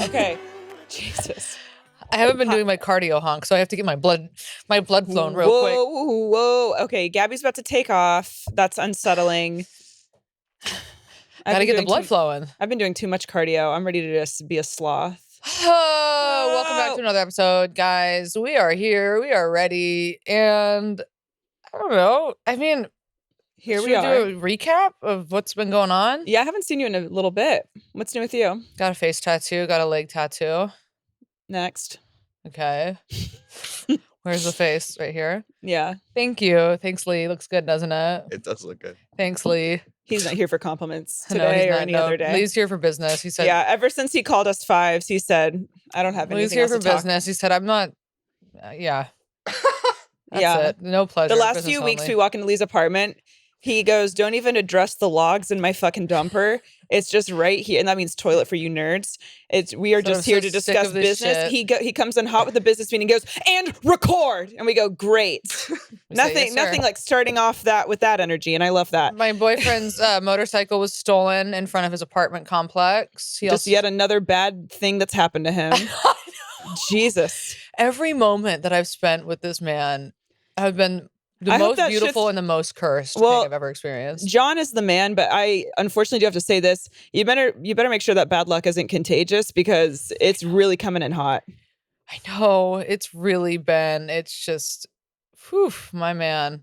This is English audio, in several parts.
Okay. Jesus. I haven't been doing my cardio honk, so I have to get my blood flowing real quick. Whoa. Okay, Gabby's about to take off. That's unsettling. Gotta get the blood flowing. I've been doing too much cardio. I'm ready to just be a sloth. Oh, welcome back to another episode, guys. We are here. We are ready. And I don't know. I mean, here we are. Do a recap of what's been going on? Yeah, I haven't seen you in a little bit. What's new with you? Got a face tattoo. Got a leg tattoo. Next. Okay. Where's the face? Right here? Yeah. Thank you. Thanks, Lee. Looks good, doesn't it? It does look good. Thanks, Lee. He's not here for compliments today or any other day. Lee's here for business. He said. Yeah, ever since he called us fives, he said, I don't have anything Lee's here else for to talk. business. He said, I'm not. Yeah. That's Yeah. it. No pleasure. The last few weeks we walk into Lee's apartment, he goes, don't even address the logs in my fucking dumper. It's just right here. And that means toilet for you nerds. We are just here to discuss business. He comes in hot with the business meeting and goes, and record. And we go, great. Nothing like starting off with that energy. And I love that. My boyfriend's motorcycle was stolen in front of his apartment complex. Just yet another bad thing that's happened to him. Jesus. Every moment that I've spent with this man have been the most beautiful and the most cursed thing I've ever experienced. John is the man, but I unfortunately do have to say this. You better make sure that bad luck isn't contagious because it's really coming in hot. I know. It's really been. It's just, whew, my man.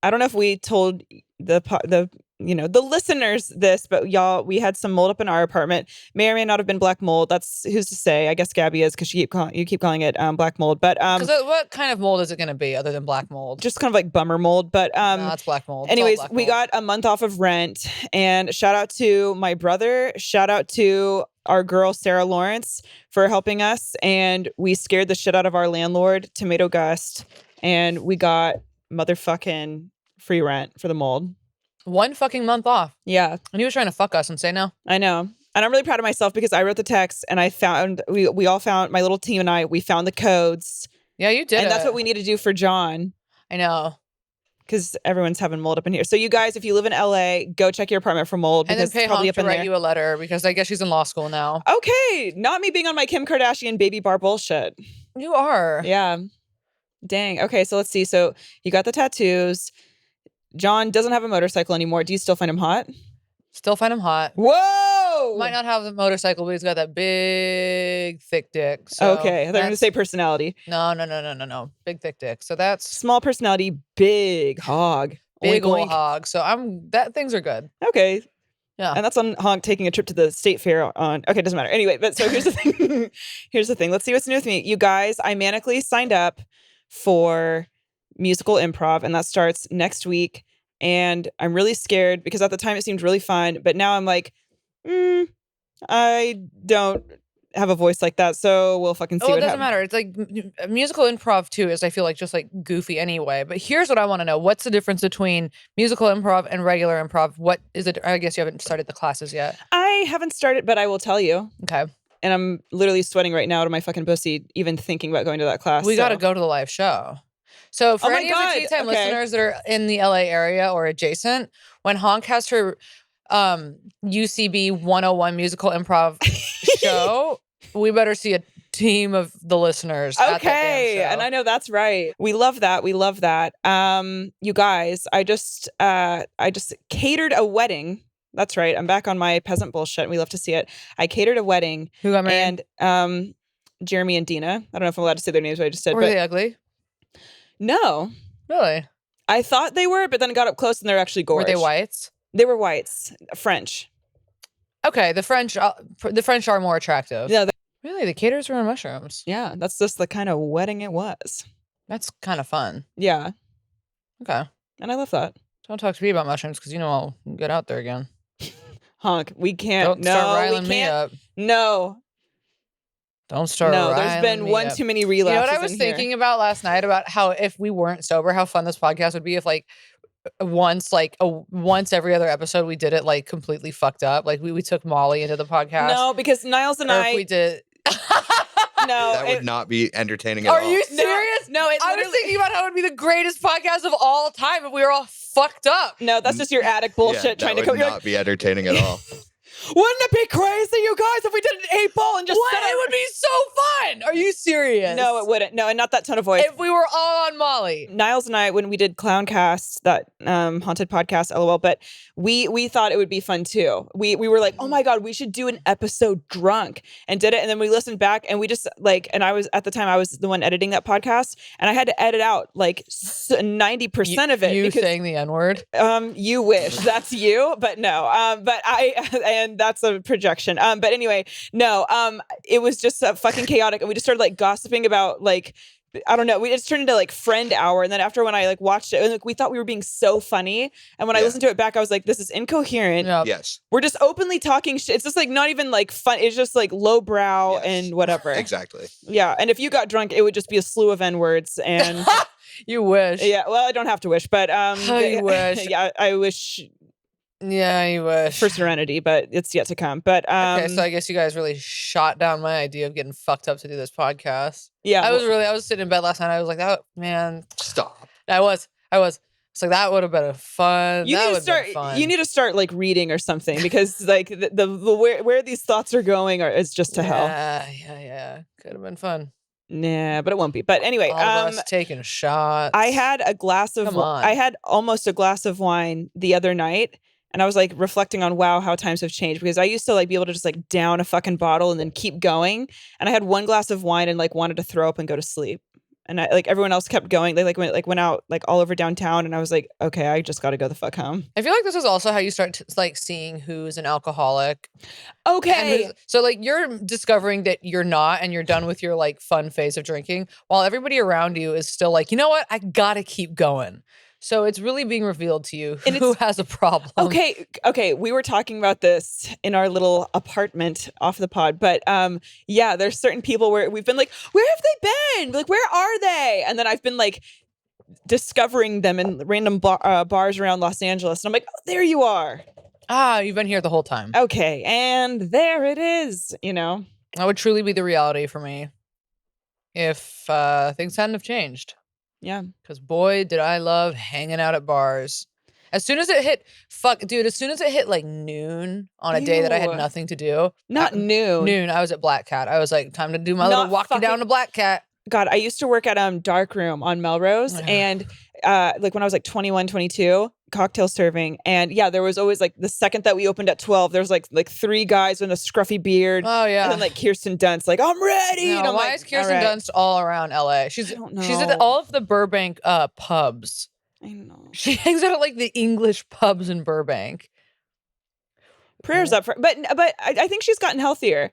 I don't know if we told the listeners this, but y'all, we had some mold up in our apartment. May or may not have been black mold. That's who's to say. I guess Gabby is because you keep calling it black mold. But what kind of mold is it going to be other than black mold? Just kind of like bummer mold. But no, it's black mold. Anyways, we got a month off of rent, and shout out to my brother. Shout out to our girl Sarah Lawrence for helping us, and we scared the shit out of our landlord, Tomato Gust, and we got motherfucking free rent for the mold. 1 fucking month off. Yeah. And he was trying to fuck us and say no. I know. And I'm really proud of myself because I wrote the text and we all found, my little team and I, we found the codes. Yeah, you did. And that's what we need to do for John. I know. Because everyone's having mold up in here. So you guys, if you live in LA, go check your apartment for mold. And then pay Honk to write you a letter because I guess she's in law school now. Okay. Not me being on my Kim Kardashian baby bar bullshit. You are. Yeah. Dang. Okay, so let's see. So you got the tattoos. John doesn't have a motorcycle anymore. Do you still find him hot? Still find him hot. Whoa! Might not have the motorcycle, but he's got that big, thick dick. So okay, they're going to say personality. No. Big, thick dick. So that's... Small personality, big hog. Big old hog. So things are good. Okay. Yeah. And that's on Honk taking a trip to the state fair on... Okay, doesn't matter. Anyway, but so here's the thing. Here's the thing. Let's see what's new with me. You guys, I manically signed up for musical improv, and that starts next week. And I'm really scared because at the time it seemed really fun, but now I'm like, I don't have a voice like that, so we'll fucking see what happens. It doesn't matter. It's like musical improv too is I feel like just like goofy anyway. But here's what I want to know. What's the difference between musical improv and regular improv? What is it? I guess you haven't started the classes yet. I haven't started, but I will tell you. Okay. And I'm literally sweating right now to my fucking pussy even thinking about going to that class. We got to go to the live show. So for any of the Tea Time listeners that are in the LA area or adjacent, when Honk has her UCB 101 musical improv show, we better see a team of the listeners. Okay, at that damn show. And I know that's right. We love that. We love that. You guys, I just catered a wedding. That's right. I'm back on my peasant bullshit. We love to see it. I catered a wedding. Who got married? And Jeremy and Dina. I don't know if I'm allowed to say their names, but I just said. Were they ugly? No. Really? I thought they were, but then got up close and they're actually gorgeous. Were they whites? They were whites. French. Okay, the French are more attractive. Yeah. Really? The caterers were on mushrooms? Yeah, that's just the kind of wedding it was. That's kind of fun. Yeah. Okay. And I love that. Don't talk to me about mushrooms because I'll get out there again. Honk, we can't. Don't start riling me up. No. Don't start. No, there's been one too many relapses. You know what I was thinking about last night about how if we weren't sober, how fun this podcast would be if once every other episode we did it like completely fucked up. Like we took Molly into the podcast. No, because Niles and if we did. No, that would not be entertaining at all. Are you serious? No, I was thinking about how it would be the greatest podcast of all time if we were all fucked up. No, that's just your addict bullshit trying to come. That would not be entertaining at all. Wouldn't it be crazy, you guys, if we did an 8-ball and just what? It would be so fun. Are you serious? No, it wouldn't. No, and not that tone of voice. If we were all on Molly. Niles and I, when we did Clowncast, that haunted podcast, LOL, but we thought it would be fun too. We were like, oh my God, we should do an episode drunk, and did it. And then we listened back and we just and I was, at the time, I was the one editing that podcast, and I had to edit out like 90% of it. You saying the N-word? You wish. That's you, but no. But and that's a projection. But anyway, no. It was just fucking chaotic, and we just started like gossiping about like, I don't know. We just turned into like friend hour. And then after, when I like watched it, and like we thought we were being so funny. And when I listened to it back, I was like, this is incoherent. Yep. Yes. We're just openly talking shit. It's just like not even like fun. It's just like lowbrow and whatever. Exactly. Yeah. And if you got drunk, it would just be a slew of N-words. And you wish. Yeah. Well, I don't have to wish, but you wish. Yeah, I wish. Yeah, you wish. For serenity, but it's yet to come. But okay, so I guess you guys really shot down my idea of getting fucked up to do this podcast. Yeah. I was sitting in bed last night. I was like, oh man. Stop. I was. It's like, that would have been a fun. You need to start like reading or something, because like the where these thoughts are going is just to hell. Yeah. Could have been fun. Nah, but it won't be. But anyway, all of us taking shots. I had almost a glass of wine the other night. And I was like reflecting on, wow, how times have changed, because I used to like be able to just like down a fucking bottle and then keep going. And I had one glass of wine and like wanted to throw up and go to sleep. And I, like, everyone else kept going. They went out like all over downtown, and I was like, okay, I just got to go the fuck home. I feel like this is also how you start like seeing who's an alcoholic. Okay. So like you're discovering that you're not, and you're done with your like fun phase of drinking, while everybody around you is still like, you know what? I gotta keep going. So it's really being revealed to you who has a problem. Okay. We were talking about this in our little apartment off the pod, but yeah, there's certain people where we've been like, where have they been? Like, where are they? And then I've been like discovering them in random bars around Los Angeles, and I'm like, oh, there you are. Ah, you've been here the whole time. Okay, and there it is. You know, that would truly be the reality for me if things hadn't have changed. Yeah. Because boy, did I love hanging out at bars. As soon as it hit like noon on a day that I had nothing to do. Noon, I was at Black Cat. I was like, time to do my little walking down to Black Cat. God, I used to work at Dark Room on Melrose. And like when I was like 21, 22, cocktail serving. And yeah, there was always like the second that we opened at 12, there was like 3 guys with a scruffy beard. Oh yeah. And then like Kirsten Dunst, like, I'm ready. No, and I'm why is Kirsten Dunst all around LA? She's at all of the Burbank pubs. I know. She hangs out at like the English pubs in Burbank. Prayers up for, but I think she's gotten healthier.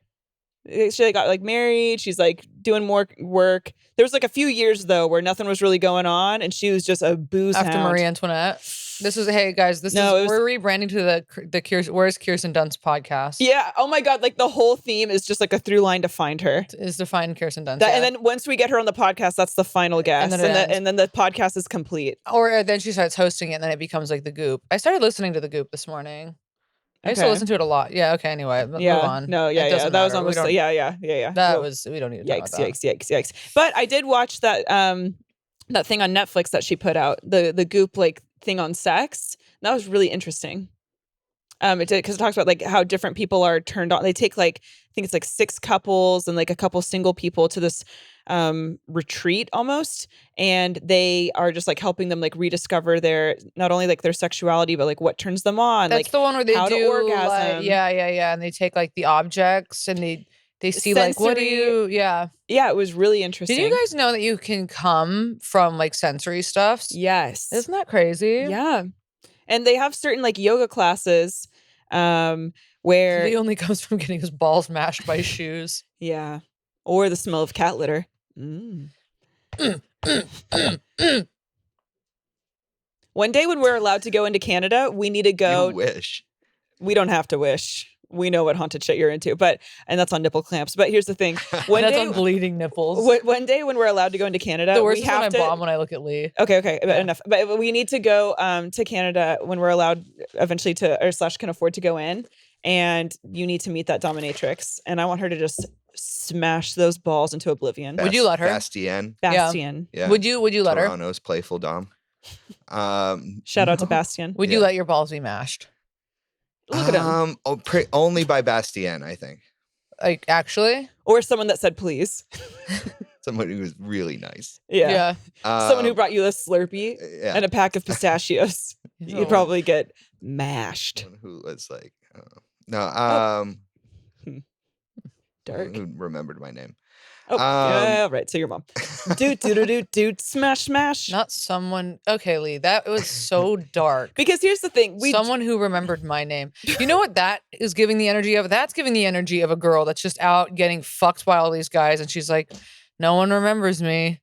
She got like married. She's like doing more work. There was like a few years though where nothing was really going on, and she was just a booze after hound. Marie Antoinette. This is, hey guys, we're rebranding to the Where's Kirsten Dunst podcast. Yeah. Oh my God. Like the whole theme is just like a through line to find her. Is to find Kirsten Dunst. And then once we get her on the podcast, that's the final guest, and then the podcast is complete. Or then she starts hosting it, and then it becomes like The Goop. I started listening to The Goop this morning. I used to listen to it a lot. Yeah. Okay. Anyway, move on. No. Yeah. That was almost. Yeah. That was. We don't need to talk about that. Yikes. But I did watch that that thing on Netflix that she put out, the Goop like thing on sex. That was really interesting. It did, because it talks about like how different people are turned on. They take like, I think it's like 6 couples and like a couple single people to this retreat almost, and they are just like helping them like rediscover their, not only like their sexuality, but like what turns them on. That's like the one where they how do to orgasm. Like, yeah, and they take like the objects and they see like, what do you? Yeah, it was really interesting. Did you guys know that you can come from like sensory stuffs? Yes. Isn't that crazy? Yeah. And they have certain like yoga classes where he only comes from getting his balls mashed by shoes. Yeah. Or the smell of cat litter. One day when we're allowed to go into Canada, we need to go. You wish. We don't have to wish. We know what haunted shit you're into, and that's on nipple clamps. But here's the thing: that's on bleeding nipples. One day when we're allowed to go into Canada, the worst we have is when I bomb when I look at Lee. Okay, yeah. Enough. But we need to go to Canada when we're allowed eventually / can afford to go in, and you need to meet that dominatrix, and I want her to just smash those balls into oblivion. Would you let her? Bastian. Yeah. Would you let her? Toronto's playful dom. Shout out to Bastian. Would you let your balls be mashed? Look at him. Only by Bastien, I think. Like, actually? Or someone that said please. Someone who was really nice. Yeah. Someone who brought you a Slurpee and a pack of pistachios. You'd probably get mashed. Someone who was like, no, Dark. Who remembered my name. Oh, yeah, right. So your mom. Dude, smash. Not someone. Okay, Lee, that was so dark. Because here's the thing. Someone who remembered my name. You know what that is giving the energy of? That's giving the energy of a girl that's just out getting fucked by all these guys. And she's like, no one remembers me.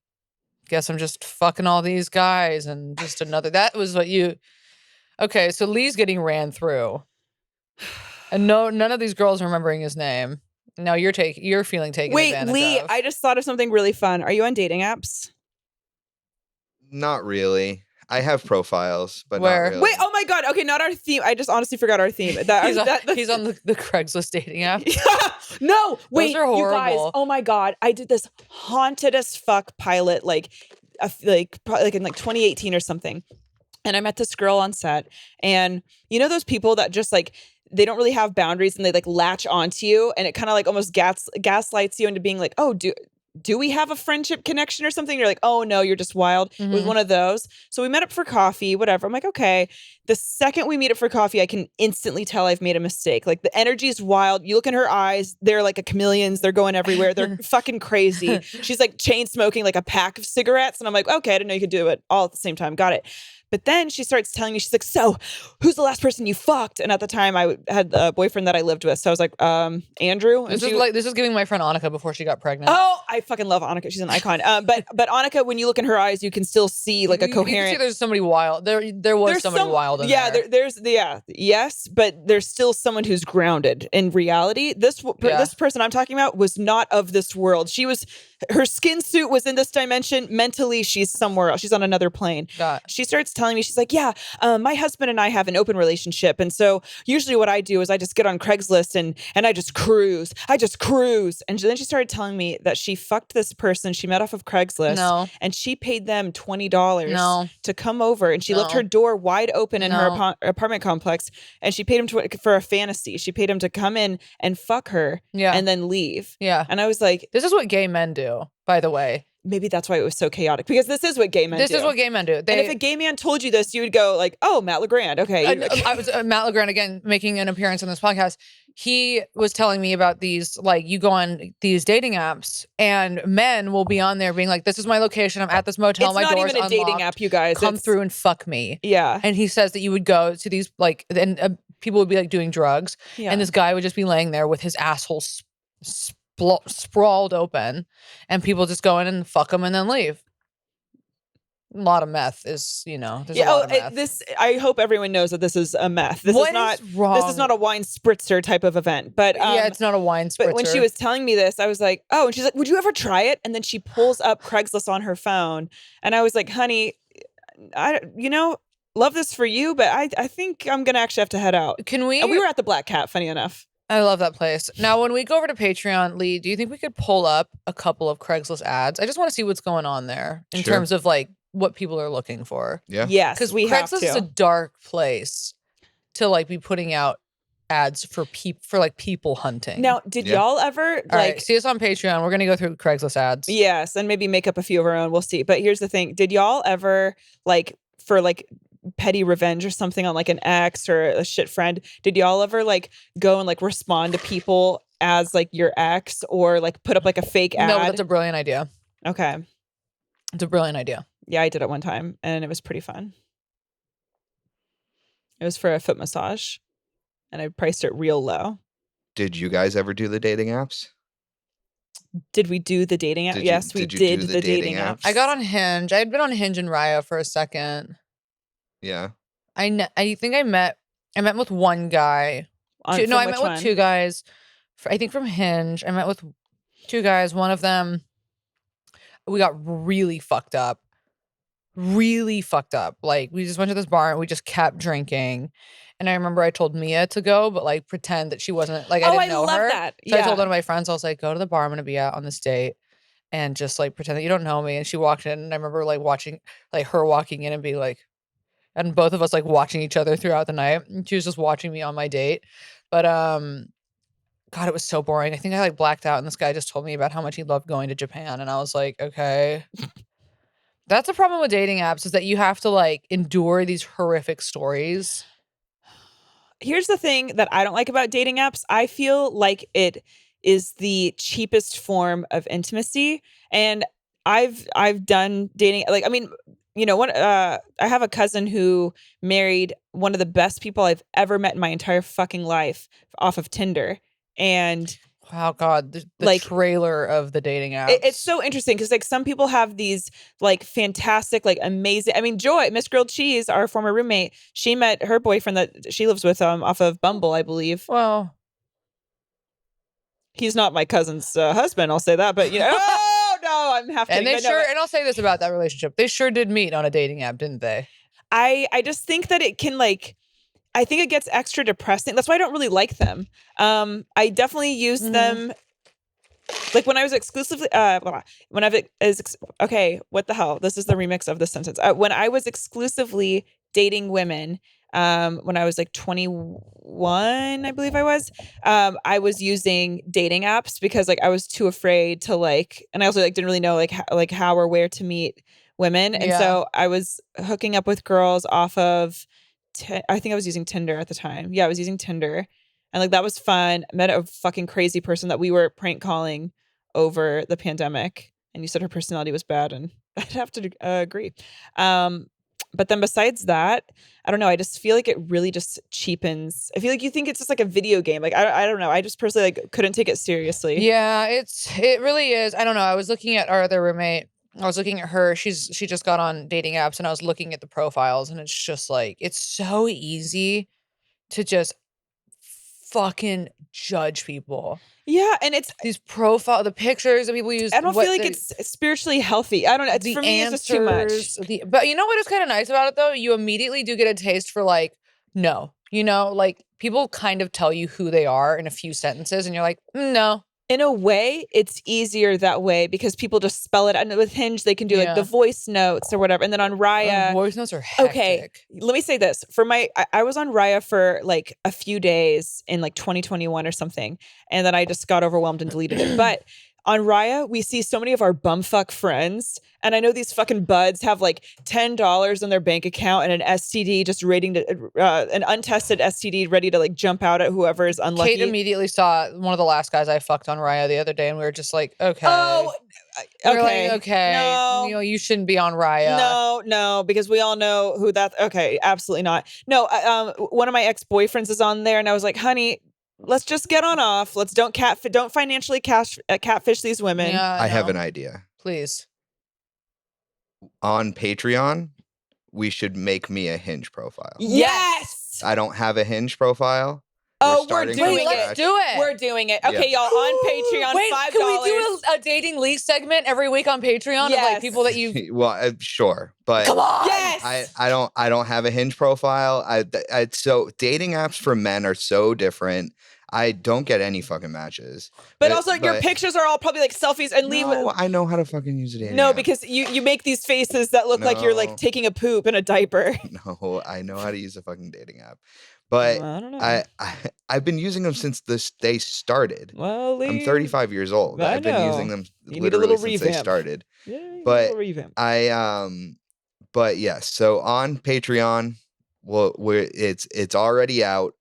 Guess I'm just fucking all these guys. And just another. That was what you. Okay, so Lee's getting ran through. And none of these girls are remembering his name. No, you're feeling taken advantage of. Wait, Lee, I just thought of something really fun. Are you on dating apps? Not really. I have profiles, but Where? not really. Wait, oh my God. Okay, not our theme. I just honestly forgot our theme. He's on the Craigslist dating app. No, wait, those are horrible. You guys. Oh my God. I did this haunted as fuck pilot probably in 2018 or something. And I met this girl on set. And you know those people that just like, they don't really have boundaries and they like latch onto you and it kind of like almost gaslights you into being like, oh, do we have a friendship connection or something? You're like, oh no, you're just wild. Mm-hmm. It was one of those. So we met up for coffee, whatever. I'm like, okay. The second we meet up for coffee, I can instantly tell I've made a mistake. Like the energy is wild. You look in her eyes, they're like a chameleons. They're going everywhere. They're fucking crazy. She's like chain smoking like a pack of cigarettes. And I'm like, okay, I didn't know you could do it all at the same time. Got it. But then she starts telling me, she's like, so who's the last person you fucked? And at the time I had a boyfriend that I lived with. So I was like, Andrew. And this is giving my friend Annika before she got pregnant. Oh, I fucking love Annika. She's an icon. But Annika, when you look in her eyes, you can still see like a coherent. You can see there's somebody wild. There was somebody wild in there. Yes, but there's still someone who's grounded in reality. This person I'm talking about was not of this world. Her skin suit was in this dimension. Mentally, she's somewhere else. She's on another plane. She starts telling me, she's like, yeah, my husband and I have an open relationship. And so usually what I do is I just get on Craigslist and I just cruise. And then she started telling me that she fucked this person she met off of Craigslist. And she paid them $20 to come over. And she left her door wide open in her apartment complex. And she paid him for a fantasy. She paid him to come in and fuck her and then leave. Yeah. And I was like, this is what gay men do, by the way. Maybe that's why it was so chaotic, because this is what gay men do. This is what gay men do. And if a gay man told you this, you would go like, oh, Matt LeGrand. Okay. I was Matt LeGrand, again, making an appearance on this podcast. He was telling me about these, like, you go on these dating apps and men will be on there being like, this is my location. I'm at this motel. My door's unlocked. It's not even a dating app, you guys. Come through and fuck me. Yeah. And he says that you would go to these, like, and people would be like doing drugs. Yeah. And this guy would just be laying there with his asshole sprawled open, and people just go in and fuck them and then leave. A lot of meth is, there's a lot of meth. I hope everyone knows that this is a meth. This is not a wine spritzer type of event. But it's not a wine spritzer. But when she was telling me this, I was like, oh, and she's like, would you ever try it? And then she pulls up Craigslist on her phone, and I was like, honey, love this for you, but I think I'm gonna actually have to head out. Can we? And we were at the Black Cat, funny enough. I love that place. Now, when we go over to Patreon, Lee, do you think we could pull up a couple of Craigslist ads? I just want to see what's going on there in terms of like what people are looking for. Yeah. Yes, because Craigslist is a dark place to like be putting out ads for people hunting. Now, did y'all ever see us on Patreon? We're gonna go through Craigslist ads. Yes, and maybe make up a few of our own. We'll see. But here's the thing: did y'all ever for petty revenge or something on like an ex or a shit friend, did y'all ever like go and like respond to people as like your ex, or like put up like a fake ad? No, that's a brilliant idea. Okay. It's a brilliant idea. Yeah, I did it one time and it was pretty fun. It was for a foot massage and I priced it real low. Did you guys ever do the dating apps? Did we do the dating app? Yes, we did the dating apps. I got on Hinge. I had been on Hinge and Raya for a second. Yeah. I think I met with one guy. I met with two guys. I think from Hinge. I met with two guys. One of them, we got really fucked up. Really fucked up. Like, we just went to this bar and we just kept drinking. And I remember I told Mia to go, but like pretend that she wasn't, like, I didn't know her. I love that. So I told one of my friends, I was like, go to the bar I'm going to be at on this date. And just like pretend that you don't know me. And she walked in and I remember like watching, like her walking in and being like, and both of us like watching each other throughout the night. And she was just watching me on my date. But God, it was so boring. I think I like blacked out, and this guy just told me about how much he loved going to Japan, and I was like, okay. That's the problem with dating apps, is that you have to like endure these horrific stories. Here's the thing that I don't like about dating apps. I feel like it is the cheapest form of intimacy, and I've done dating. Like, I mean, you know, I have a cousin who married one of the best people I've ever met in my entire fucking life off of Tinder. And wow, God, the like, trailer of the dating apps. It's so interesting because like some people have these like fantastic, like amazing. I mean, Joy, Miss Grilled Cheese, our former roommate, she met her boyfriend that she lives with off of Bumble, I believe. Well, he's not my cousin's husband, I'll say that, but you know, oh no, I'm half kidding. And and I'll say this about that relationship. They sure did meet on a dating app, didn't they? I just think that it can like, I think it gets extra depressing. That's why I don't really like them. I definitely use them. Like when I was exclusively, okay, what the hell? This is the remix of this sentence. When I was exclusively dating women, when I was like 21, I believe I was using dating apps because like I was too afraid to like, and I also like didn't really know like how or where to meet women. And so I was hooking up with girls off of, I think I was using Tinder at the time. Yeah, I was using Tinder. And like that was fun. I met a fucking crazy person that we were prank calling over the pandemic. And you said her personality was bad, and I'd have to agree. But then besides that, I don't know. I just feel like it really just cheapens. I feel like you think it's just like a video game. Like I don't know. I just personally like couldn't take it seriously. Yeah, it really is. I don't know. I was looking at our other roommate. I was looking at her. She just got on dating apps, and I was looking at the profiles, and it's just like, it's so easy to just fucking judge people. Yeah, and it's these the pictures that people use. I don't feel like it's spiritually healthy. I don't know. For me, it's just too much. But you know what is kind of nice about it though? You immediately do get a taste for like, no, you know, like people kind of tell you who they are in a few sentences, and you're like, no. In a way, it's easier that way because people just spell it. And with Hinge, they can do like the voice notes or whatever. And then on Raya, voice notes are hectic. Okay, let me say this. I was on Raya for like a few days in like 2021 or something. And then I just got overwhelmed and deleted it. But on Raya, we see so many of our bumfuck friends. And I know these fucking buds have like $10 in their bank account and an STD just ready to, an untested STD ready to like jump out at whoever is unlucky. Kate immediately saw one of the last guys I fucked on Raya the other day, and we were just like, okay. Oh, okay. Like, okay. No. You know, you shouldn't be on Raya. No, because we all know who that, okay, absolutely not. No, one of my ex-boyfriends is on there, and I was like, honey, let's just get on off. Don't financially catfish these women. Yeah, I have an idea. Please. On Patreon, we should make me a Hinge profile. Yes. I don't have a Hinge profile. Oh, we're doing it. Let's do it. We're doing it. Okay, y'all, on Patreon, Wait, $5. can we do a dating leak segment every week on Patreon of like people that you? Well, sure, but come on. Yes. I don't have a Hinge profile. So dating apps for men are so different. I don't get any fucking matches. But also, your pictures are all probably like selfies and leave. No, I know how to fucking use a dating No, app. because you make these faces that look like you're like taking a poop in a diaper. No, I know how to use a fucking dating app. But I don't know. I've been using them since they started. Well, I'm 35 years old. I've been using them literally since they started. Yeah, but a little revamp. But yes. So on Patreon, it's already out.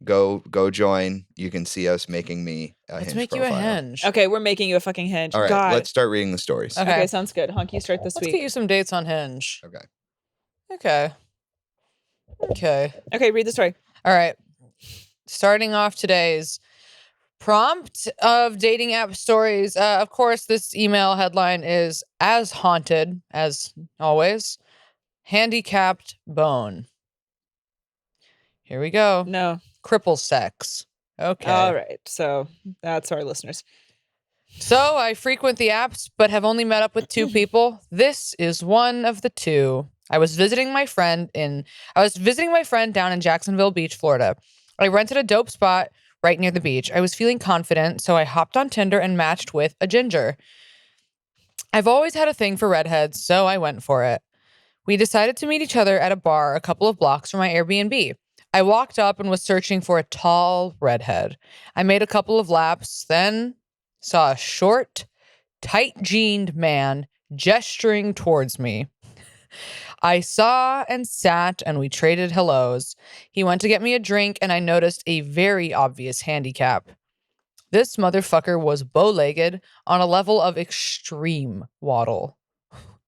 Go join. You can see us making me a Hinge make profile. you a Hinge. Okay, we're making you a fucking Hinge. All right, God. let's start reading the stories. Okay, sounds good. Honk, you start this week. Let's get you some dates on Hinge. Okay. Okay, read the story. All right. Starting off today's prompt of dating app stories. Of course, this email headline is as haunted as always. Handicapped bone. Here we go. No. Cripple sex. Okay. All right. So that's our listeners. So I frequent the apps, but have only met up with 2 people. This is one of the 2. I was visiting my friend down in Jacksonville Beach, Florida. I rented a dope spot right near the beach. I was feeling confident, so I hopped on Tinder and matched with a ginger. I've always had a thing for redheads, so I went for it. We decided to meet each other at a bar a couple of blocks from my Airbnb. I walked up and was searching for a tall redhead. I made a couple of laps, then saw a short, tight-jeaned man gesturing towards me. I saw and sat, and we traded hellos. He went to get me a drink, and I noticed a very obvious handicap. This motherfucker was bow-legged on a level of extreme waddle.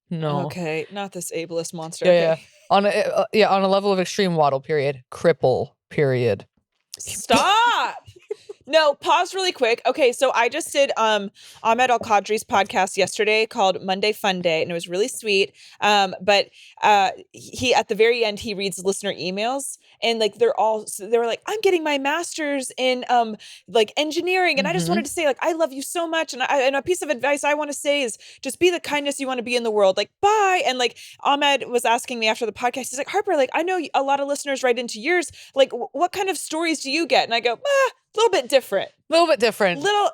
No. Okay, not this ableist monster. Yeah, yeah. On a level of extreme waddle, period. Cripple, period. Stop! No, pause really quick. Okay, so I just did Ahmed Al-Qadri's podcast yesterday called Monday Fun Day, and it was really sweet. But he at the very end he reads listener emails, and like they were like, I'm getting my master's in like engineering, and I just wanted to say like I love you so much, and a piece of advice I want to say is just be the kindness you want to be in the world. Like bye. And like Ahmed was asking me after the podcast, he's like, Harper, like I know a lot of listeners write into yours. Like what kind of stories do you get? And I go, a little bit different. Little bit different. Little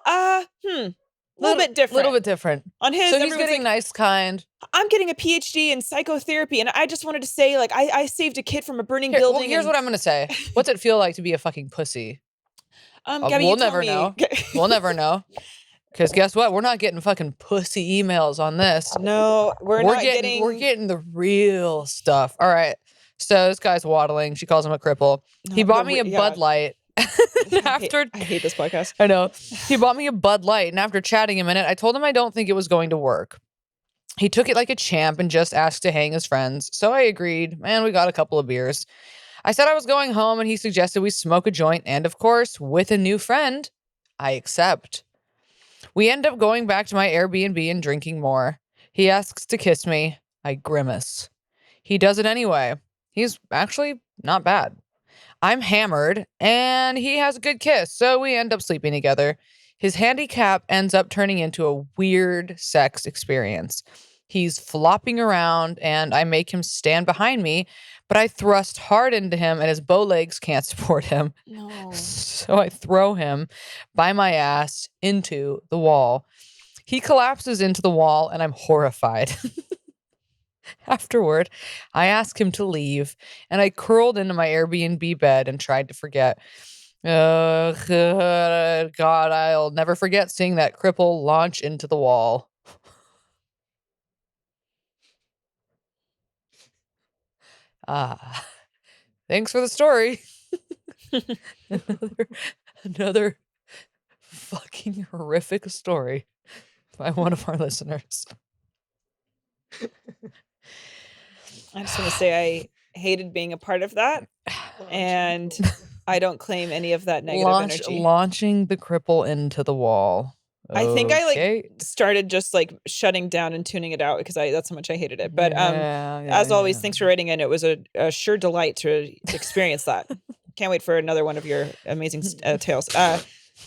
bit different. Little bit different. On his, so he's getting like, nice, kind. I'm getting a PhD in psychotherapy, and I just wanted to say, like, I saved a kid from a burning building. Well, here's what I'm gonna say. What's it feel like to be a fucking pussy? Gabby, we'll never know. We'll never know. Because guess what? We're not getting fucking pussy emails on this. No, we're not getting. We're getting the real stuff. All right. So this guy's waddling. She calls him a cripple. He bought me a Bud Light. I hate this podcast. I know. He bought me a Bud Light, and after chatting a minute, I told him I don't think it was going to work. He took it like a champ and just asked to hang as friends. So I agreed, and we got a couple of beers. I said I was going home, and he suggested we smoke a joint, and of course, with a new friend, I accept. We end up going back to my Airbnb and drinking more. He asks to kiss me. I grimace. He does it anyway. He's actually not bad. I'm hammered, and he has a good kiss, so we end up sleeping together. His handicap ends up turning into a weird sex experience. He's flopping around, and I make him stand behind me, but I thrust hard into him, and his bow legs can't support him. No. So I throw him by my ass into the wall. He collapses into the wall, and I'm horrified. Afterward, I asked him to leave, and I curled into my Airbnb bed and tried to forget. God, I'll never forget seeing that cripple launch into the wall. Thanks for the story. another fucking horrific story by one of our listeners. I just want to say I hated being a part of that, and I don't claim any of that negative energy. Launching the cripple into the wall. I think I like started just like shutting down and tuning it out because that's how much I hated it. But as always, thanks for writing in. It was a sure delight to experience that. Can't wait for another one of your amazing tales.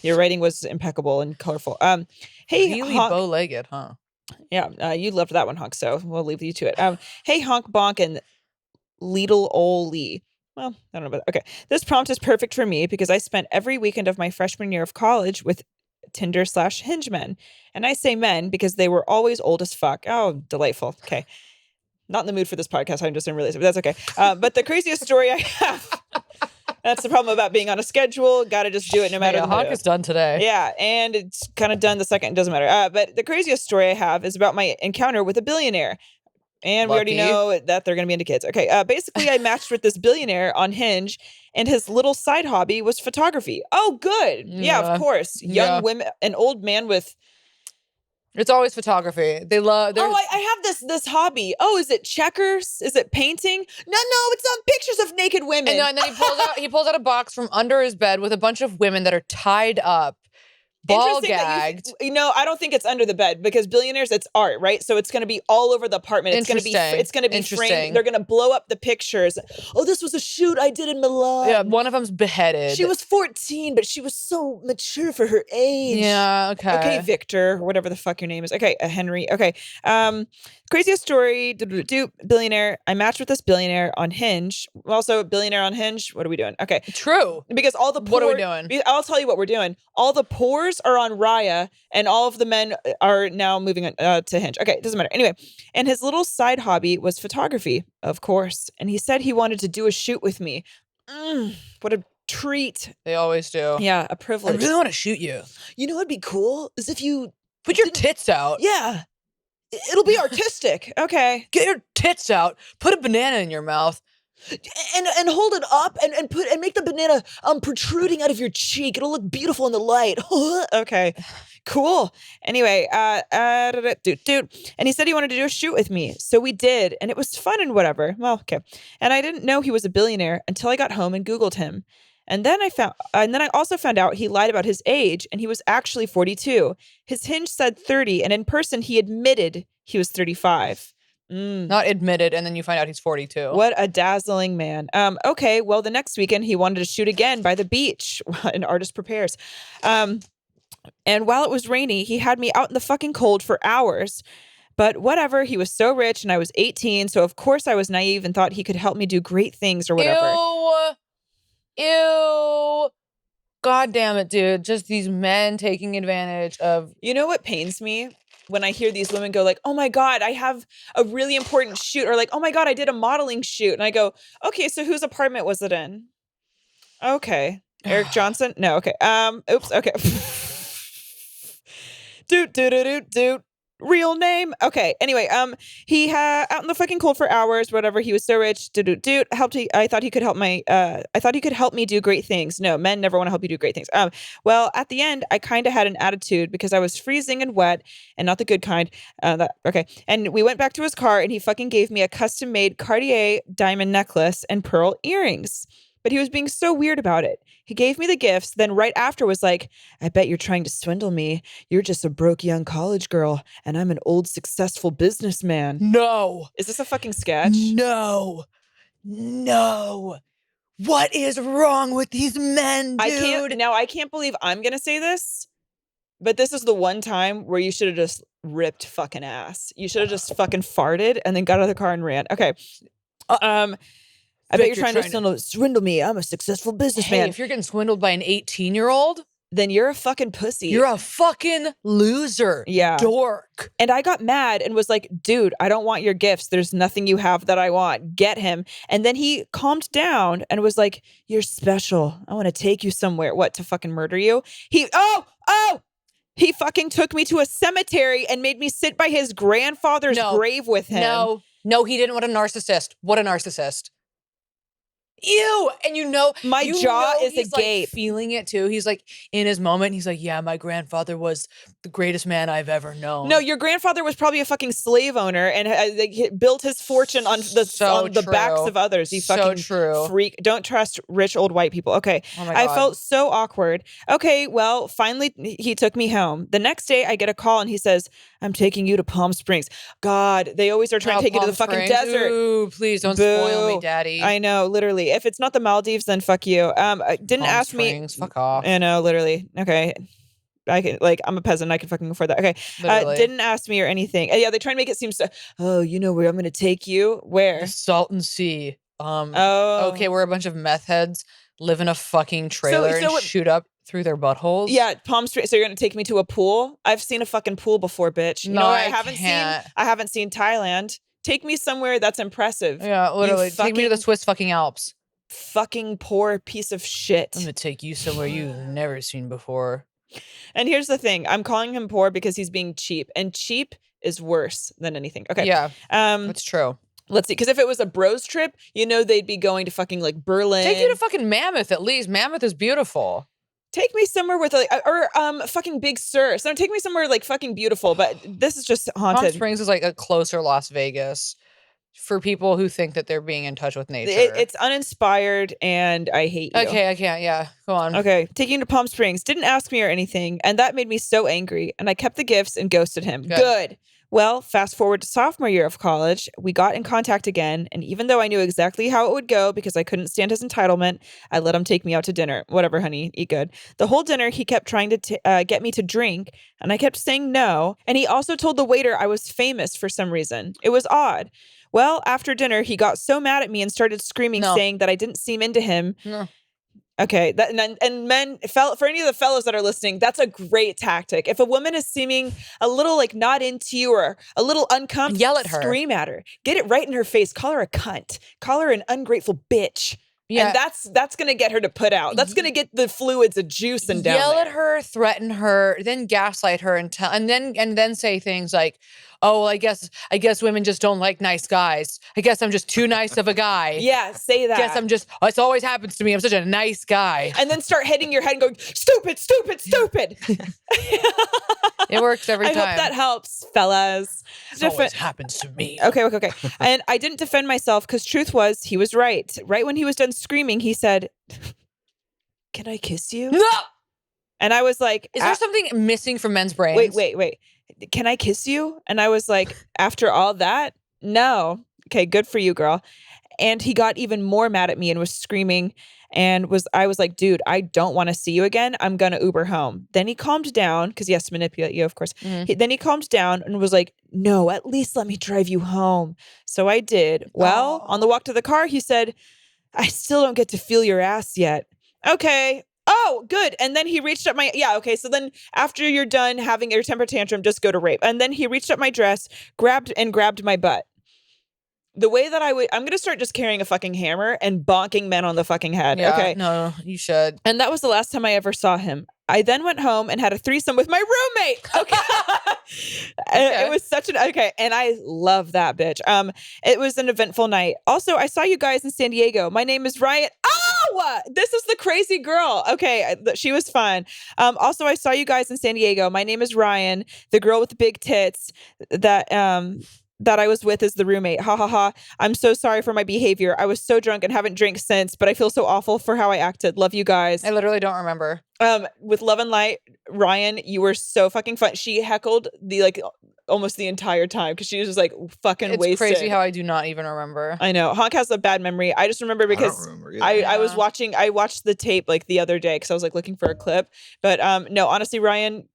Your writing was impeccable and colorful. Hey, really bow-legged, huh? Yeah, you loved that one, Honk, so we'll leave you to it. Hey, Honk Bonk and Lidl Ol Lee. Well, I don't know about that. Okay. This prompt is perfect for me because I spent every weekend of my freshman year of college with Tinder/Hinge men. And I say men because they were always old as fuck. Oh, delightful. Okay. Not in the mood for this podcast. I just didn't realize it, but that's okay. But the craziest story I have... That's the problem about being on a schedule. Got to just do it no matter what. Honk is done today. Yeah, and it's kind of done the second. It doesn't matter. But the craziest story I have is about my encounter with a billionaire. And we already know that they're going to be into kids. Okay, basically I matched with this billionaire on Hinge, and his little side hobby was photography. Oh, good. Yeah, of course. Young women, an old man with... It's always photography. They love... I have this hobby. Oh, is it checkers? Is it painting? No, it's pictures of naked women. And then he pulls out a box from under his bed with a bunch of women that are tied up, ball gagged. I don't think it's under the bed because billionaires, it's art, right? So it's going to be all over the apartment. It's going to be framed. They're going to blow up the pictures. Oh, this was a shoot I did in Milan. Yeah, one of them's beheaded. She was 14, but she was so mature for her age. Yeah, okay. Okay, Victor, whatever the fuck your name is. Okay, Henry. Okay. Craziest story, billionaire. I matched with this billionaire on Hinge. Also, billionaire on Hinge. What are we doing? Okay. True. Because all the pores... What are we doing? I'll tell you what we're doing. All the pores pictures are on Raya, and all of the men are now moving on, to Hinge. Okay, it doesn't matter. Anyway, and his little side hobby was photography, of course. And he said he wanted to do a shoot with me. What a treat. They always do. Yeah, a privilege. I really want to shoot you. You know what'd be cool? Is if you put your tits out. Yeah. It'll be artistic. Okay. Get your tits out. Put a banana in your mouth. And hold it up and make the banana protruding out of your cheek. It'll look beautiful in the light. Okay. Cool. Anyway, dude. And he said he wanted to do a shoot with me. So we did, and it was fun and whatever. Well, okay. And I didn't know he was a billionaire until I got home and Googled him. And then I also found out he lied about his age, and he was actually 42. His Hinge said 30, and in person he admitted he was 35. Not admitted, and then you find out he's 42. What a dazzling man. Okay, well, the next weekend he wanted to shoot again by the beach. An artist prepares. And while it was rainy, he had me out in the fucking cold for hours. But whatever, he was so rich, and I was 18, so of course I was naive and thought he could help me do great things or whatever. Ew. God damn it, dude. Just these men taking advantage of... You know what pains me? When I hear these women go like, oh my God, I have a really important shoot, or like, oh my God, I did a modeling shoot. And I go, okay, so whose apartment was it in? Okay. Johnson? No, okay. Oops, okay. Dude. Real name? Okay. Anyway, he had out in the fucking cold for hours, whatever. He was so rich. I thought he could help me do great things. No, men never want to help you do great things. Well, at the end, I kind of had an attitude because I was freezing and wet and not the good kind. Okay. And we went back to his car and he fucking gave me a custom made Cartier diamond necklace and pearl earrings. But he was being so weird about it. He gave me the gifts, then right after was like, I bet you're trying to swindle me. You're just a broke young college girl, and I'm an old successful businessman. No. Is this a fucking sketch? No. What is wrong with these men, dude? I can't believe I'm going to say this, but this is the one time where you should have just ripped fucking ass. You should have just fucking farted and then got out of the car and ran. Okay. I bet you're trying to swindle me. I'm a successful businessman. Hey, if you're getting swindled by an 18-year-old, then you're a fucking pussy. You're a fucking loser. Yeah. Dork. And I got mad and was like, dude, I don't want your gifts. There's nothing you have that I want. Get him. And then he calmed down and was like, you're special. I want to take you somewhere. What, to fucking murder you? He fucking took me to a cemetery and made me sit by his grandfather's grave with him. No, he didn't. What a narcissist. What a narcissist. Ew. And my jaw is agape. Like feeling it too. He's like in his moment. He's like, yeah, my grandfather was the greatest man I've ever known. No, your grandfather was probably a fucking slave owner and built his fortune on the backs of others. You fucking freak. Don't trust rich old white people. Okay. Oh my God. I felt so awkward. Okay. Well, finally he took me home. The next day I get a call and he says, I'm taking you to Palm Springs. God, they always are trying to take you to the fucking desert. Ooh, please don't spoil me, daddy. I know, literally. If it's not the Maldives, then fuck you. Didn't Palm ask Springs, me. Fuck off. I know, literally. Okay. I can, I'm a peasant. I can fucking afford that. Okay. Didn't ask me or anything. Yeah, they try to make it seem so, you know where I'm going to take you? Where? The Salton Sea. Okay, we're a bunch of meth heads live in a fucking trailer and shoot up through their buttholes. Yeah, Palm Springs. So you're going to take me to a pool? I've seen a fucking pool before, bitch. You know what I haven't seen Thailand. Take me somewhere that's impressive. Yeah, literally. Take me to the Swiss fucking Alps. Fucking poor piece of shit. I'm going to take you somewhere you've never seen before. And here's the thing. I'm calling him poor because he's being cheap. And cheap is worse than anything. Okay. Yeah, that's true. Let's see. Because if it was a bros trip, they'd be going to fucking like Berlin. Take you to fucking Mammoth at least. Mammoth is beautiful. Take me somewhere with fucking Big Sur. So take me somewhere like fucking beautiful, but this is just haunted. Palm Springs is like a closer Las Vegas for people who think that they're being in touch with nature. It's uninspired and I hate you. Okay, I can't. Yeah, go on. Okay, taking you to Palm Springs. Didn't ask me or anything, and that made me so angry. And I kept the gifts and ghosted him. Good. Well, fast forward to sophomore year of college, we got in contact again, and even though I knew exactly how it would go because I couldn't stand his entitlement, I let him take me out to dinner. Whatever, honey, eat good. The whole dinner, he kept trying to get me to drink, and I kept saying no, and he also told the waiter I was famous for some reason. It was odd. Well, after dinner, he got so mad at me and started screaming, saying that I didn't seem into him. No. Okay, and men, for any of the fellows that are listening, that's a great tactic. If a woman is seeming a little like not into you or a little uncomfortable, yell at her, scream at her, get it right in her face, call her a cunt, call her an ungrateful bitch. Yeah. And that's going to get her to put out. That's going to get the fluids of juicing down. Yell at her, threaten her, then gaslight her and then say things like, "Oh, well, I guess women just don't like nice guys. I guess I'm just too nice of a guy." Yeah, say that. Guess I'm just, it always happens to me. I'm such a nice guy. And then start hitting your head and going, "Stupid, stupid, stupid." It works every time. I hope that helps, fellas. It always happens to me. Okay. And I didn't defend myself because truth was, he was right. Right when he was done screaming, he said, "Can I kiss you?" No! And I was like, is there something missing from men's brains? Wait. Can I kiss you? And I was like, after all that, no. Okay, good for you, girl. And he got even more mad at me and was screaming and I was like, dude, I don't want to see you again. I'm going to Uber home. Then he calmed down because he has to manipulate you, of course. Mm-hmm. Then he calmed down and was like, no, at least let me drive you home. So I did. Well, on the walk to the car, he said, I still don't get to feel your ass yet. Okay. Oh, good. And then he reached up okay. So then after you're done having your temper tantrum, just go to rape. And then he reached up my dress, grabbed my butt. The way that I'm going to start just carrying a fucking hammer and bonking men on the fucking head. Yeah, okay. No, you should. And that was the last time I ever saw him. I then went home and had a threesome with my roommate. Okay. It was such and I love that bitch. It was an eventful night. Also, I saw you guys in San Diego. My name is Ryan. Oh, this is the crazy girl. Okay. She was fun. Also, I saw you guys in San Diego. My name is Ryan, the girl with the big tits that I was with is the roommate. Ha ha ha. I'm so sorry for my behavior. I was so drunk and haven't drank since, but I feel so awful for how I acted. Love you guys. I literally don't remember. With love and light, Ryan, you were so fucking fun. She heckled almost the entire time because she was just like fucking wasted. It's crazy how I do not even remember. I know. Honk has a bad memory. I just remember because I watched the tape like the other day because I was like looking for a clip. But no, honestly, Ryan,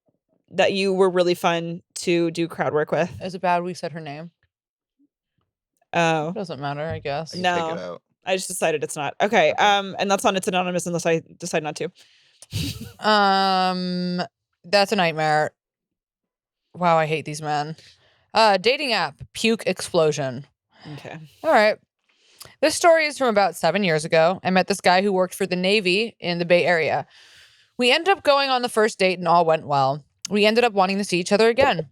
that you were really fun to do crowd work with. Is it bad we said her name? Oh. It doesn't matter, I guess. No. I just decided it's not. Okay. And that's on It's Anonymous unless I decide not to. That's a nightmare. Wow, I hate these men. Dating app, Puke explosion. Okay. All right. This story is from about 7 years ago. I met this guy who worked for the Navy in the Bay Area. We ended up going on the first date and all went well. We ended up wanting to see each other again.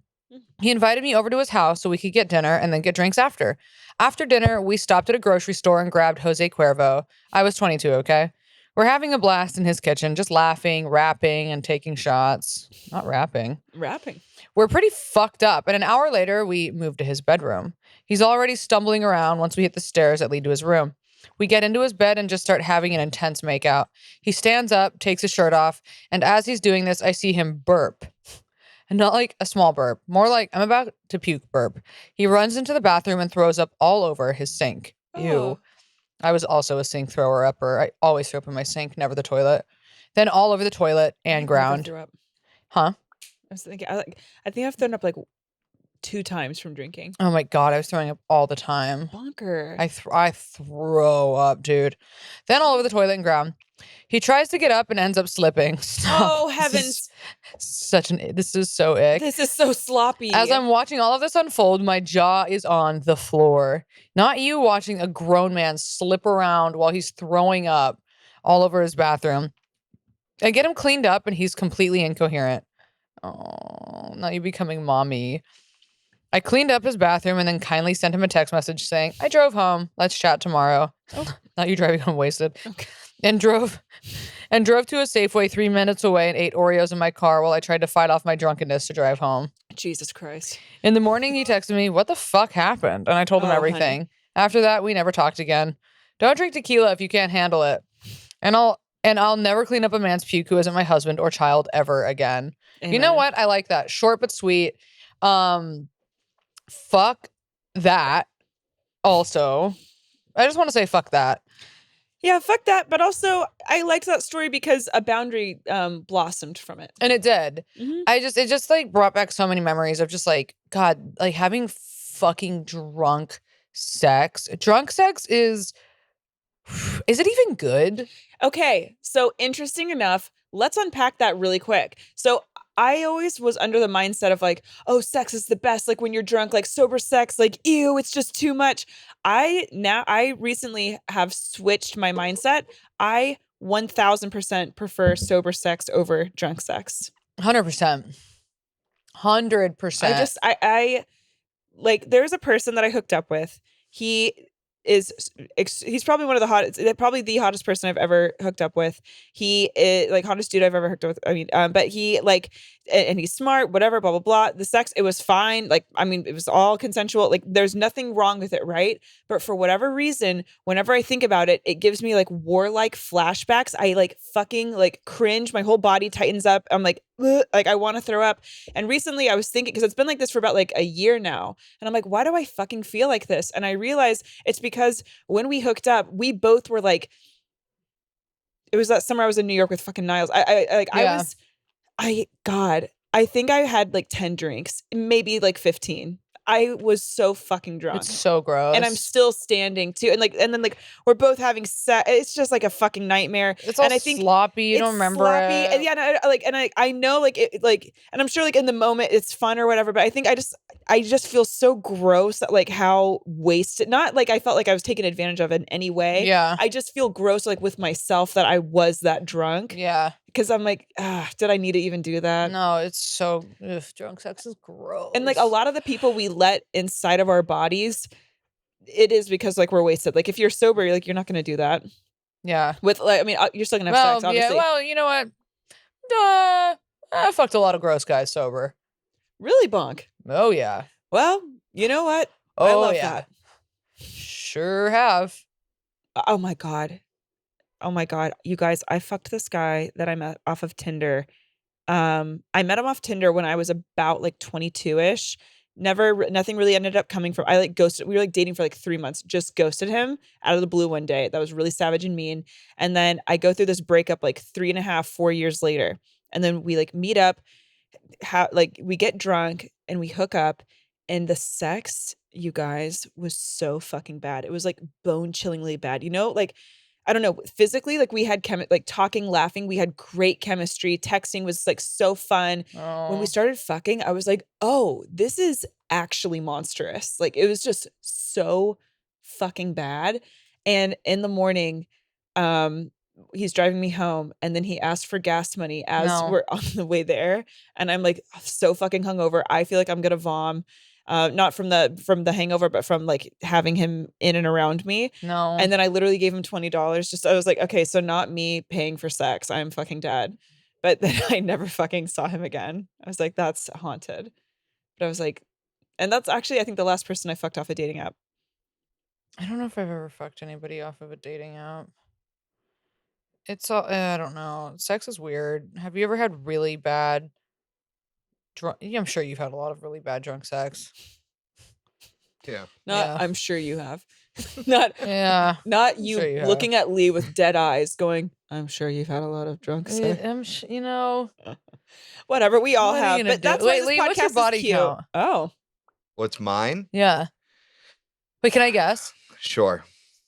He invited me over to his house so we could get dinner and then get drinks after. After dinner, we stopped at a grocery store and grabbed Jose Cuervo. I was 22, okay? We're having a blast in his kitchen, just laughing, rapping, and taking shots. Not rapping. Rapping. We're pretty fucked up, and an hour later, we moved to his bedroom. He's already stumbling around once we hit the stairs that lead to his room. We get into his bed and just start having an intense makeout. He stands up, takes his shirt off, and as he's doing this, I see him burp. And not like a small burp, more like I'm about to puke burp. He runs into the bathroom and throws up all over his sink. Oh. Ew. I was also a sink thrower-upper. I always throw up in my sink, never the toilet. Then all over the toilet and ground. Threw up. Huh? I was thinking, I think I've thrown up like 2 times from drinking. Oh my God, I was throwing up all the time. Bonker. I throw up, dude. Then all over the toilet and ground. He tries to get up and ends up slipping. Stop. Oh, heavens. This is so ick. This is so sloppy. As I'm watching all of this unfold, my jaw is on the floor. Not you watching a grown man slip around while he's throwing up all over his bathroom. I get him cleaned up and he's completely incoherent. Oh, now you're becoming mommy. I cleaned up his bathroom and then kindly sent him a text message saying, I drove home. Let's chat tomorrow. Oh. Not you driving home wasted. Okay. And drove to a Safeway 3 minutes away and ate Oreos in my car while I tried to fight off my drunkenness to drive home. Jesus Christ. In the morning, he texted me, what the fuck happened? And I told him everything. Honey. After that, we never talked again. Don't drink tequila if you can't handle it. And I'll never clean up a man's puke who isn't my husband or child ever again. Amen. You know what? I like that. Short but sweet. Fuck that. Also, I just want to say fuck that. Yeah, fuck that. But also, I liked that story because a boundary blossomed from it. And it did. Mm-hmm. It just like brought back so many memories of just like, God, like having fucking drunk sex. Drunk sex is Is it even good? Okay, so interesting enough, let's unpack that really quick. So I always was under the mindset of like, oh, sex is the best. Like when you're drunk, like sober sex, like, ew, it's just too much. I recently have switched my mindset. I 1000% prefer sober sex over drunk sex. 100%. 100%. I like, there's a person that I hooked up with. He's probably one of the hottest, probably the hottest person I've ever hooked up with. He is like hottest dude I've ever hooked up with. I mean, but he like, and he's smart, whatever, blah, blah, blah. The sex, it was fine. Like, I mean, it was all consensual. Like there's nothing wrong with it. Right. But for whatever reason, whenever I think about it, it gives me like warlike flashbacks. I like fucking like cringe. My whole body tightens up. I'm like, ugh, like I want to throw up. And recently I was thinking, because it's been like this for about like a year now. And I'm like, why do I fucking feel like this? And I realized it's because when we hooked up, we both were like, it was that summer I was in New York with fucking Niles. I think I had like 10 drinks, maybe like 15. I was so fucking drunk. It's so gross. And I'm still standing too. And then like we're both having sex. It's just like a fucking nightmare. It's all and I think sloppy. You don't remember sloppy. it. And yeah, I know like it like, and I'm sure like in the moment it's fun or whatever, but I think I just feel so gross at like how wasted, not like I felt like I was taken advantage of in any way. Yeah. I just feel gross like with myself that I was that drunk. Yeah. Because I'm like, did I need to even do that? No, it's so, drunk sex is gross. And like a lot of the people we let inside of our bodies, it is because like we're wasted. Like if you're sober, you're like, you're not going to do that. Yeah. With like, I mean, you're still going to have sex, obviously. Yeah, well, you know what? I fucked a lot of gross guys sober. Really, Bonk? Oh, yeah. Well, you know what? I love that. Sure have. Oh my God. Oh my God. You guys, I fucked this guy that I met off of Tinder. I met him off Tinder when I was about like 22-ish. Nothing really ended up coming from, I like ghosted. We were like dating for like 3 months, just ghosted him out of the blue one day. That was really savage and mean. And then I go through this breakup like 3.5, 4 years later. And then we like meet up, we get drunk and we hook up, and the sex, you guys, was so fucking bad. It was like bone chillingly bad. You know, like, I don't know, physically, like we had like talking, laughing, we had great chemistry. Texting was like so fun. Oh. When we started fucking, I was like, oh, this is actually monstrous. Like it was just so fucking bad. And in the morning, he's driving me home, and then he asked for gas money as we're on the way there. And I'm like so fucking hungover. I feel like I'm gonna vom. Not from the hangover, but from like having him in and around me. No. And then I literally gave him $20. I was like, okay, so not me paying for sex. I'm fucking dead. But then I never fucking saw him again. I was like, that's haunted. But I was like, and that's actually, I think, the last person I fucked off a dating app. I don't know if I've ever fucked anybody off of a dating app. It's all, I don't know. Sex is weird. Have you ever had really bad I'm sure you've had a lot of really bad drunk sex. Yeah. I'm sure you have. Not you sure looking at Lee with dead eyes going, I'm sure you've had a lot of drunk sex. You know. Whatever, we all have. But that's why this Lee, podcast what's your body is cute. count? Oh. What's mine? Yeah. Wait, can I guess? Sure.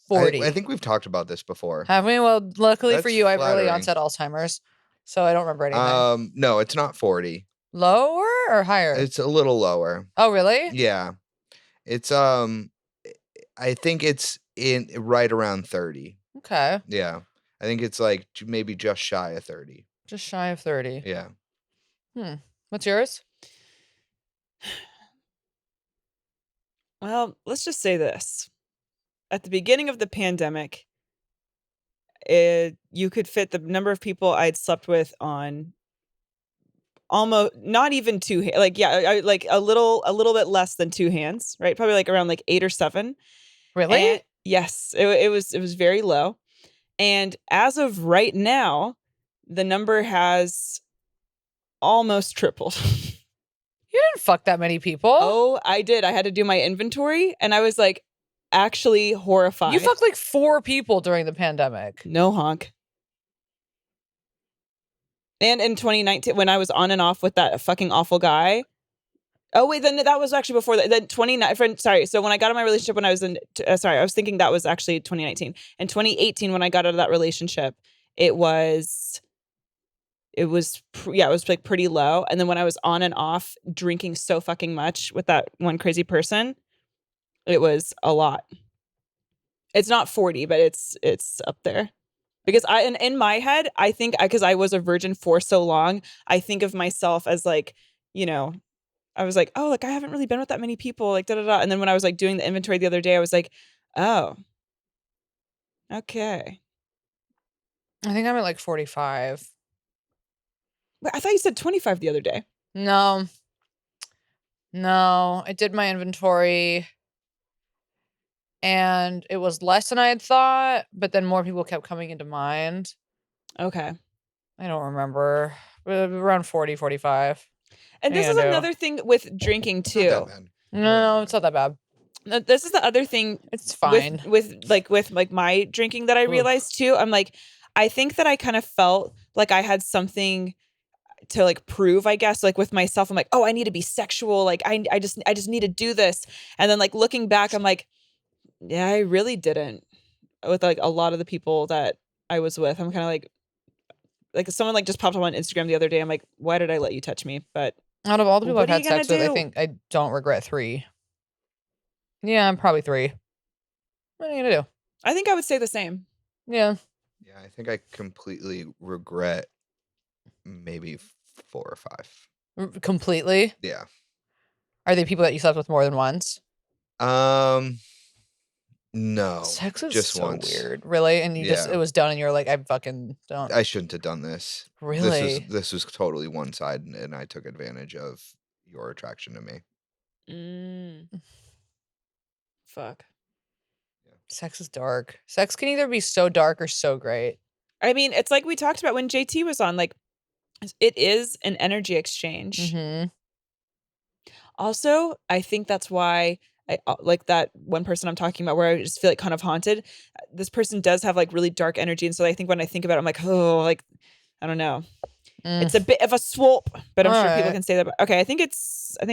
40. I think we've talked about this before. Have we? Well, luckily That's for you, I have early flattering. onset Alzheimer's, so I don't remember anything. No, it's not 40. Lower or higher? It's a little lower. Oh, really? Yeah. It's I think it's in right around 30. Okay. Yeah. I think it's like maybe just shy of 30. Just shy of 30. Yeah. What's yours? Well, let's just say this. At the beginning of the pandemic, you could fit the number of people I'd slept with on almost not even two hands. Like, yeah, like a little bit less than 2 hands, right? Probably like around like 8 or 7. Really? And yes, it was very low. And as of right now, the number has almost tripled. You didn't fuck that many people. Oh, I did. I had to do my inventory, and I was like actually horrified. You fucked like 4 people during the pandemic. No honk. And in 2019, when I was on and off with that fucking awful guy, Oh, wait, then that was actually before that. Then 29, sorry. So when I got out of my relationship when I was I was thinking that was actually 2019. In 2018, when I got out of that relationship, it was like pretty low. And then when I was on and off drinking so fucking much with that one crazy person, it was a lot. It's not 40, but it's up there. Because in my head, I think because I was a virgin for so long, I think of myself as like, you know, I was like, oh, like I haven't really been with that many people, like da da da. And then when I was like doing the inventory the other day, I was like, oh, okay. I think I'm at like 45. But I thought you said 25 the other day. No, I did my inventory and it was less than I had thought, but then more people kept coming into mind. Okay. I don't remember. Around 40, 45. And this is another thing with drinking too. No, it's not that bad. This is the other thing. It's fine. With my drinking that I realized too. I'm like, I think that I kind of felt like I had something to like prove, I guess, like with myself. I'm like, oh, I need to be sexual. Like I just need to do this. And then like looking back, I'm like, yeah, I really didn't. With like a lot of the people that I was with, I'm kind of like someone like just popped up on Instagram the other day. I'm like, why did I let you touch me? But out of all the people I've had sex with, I think I don't regret 3. Yeah, I'm probably 3. What are you gonna do? I think I would say the same. Yeah. Yeah, I think I completely regret maybe 4 or 5. Completely? Yeah. Are they people that you slept with more than once? No. Sex is just so once. Weird. Really? And it was done and you're like, I fucking don't. I shouldn't have done this. Really? This was totally one-sided and I took advantage of your attraction to me. Fuck. Yeah. Sex is dark. Sex can either be so dark or so great. I mean, it's like we talked about when JT was on, like it is an energy exchange. Mm-hmm. Also, I think that's why I like that one person I'm talking about where I just feel like kind of haunted. This person does have like really dark energy. And so I think when I think about it, I'm like, oh, like, I don't know. It's a bit of a swoop, but I'm sure people can say that. Okay. I think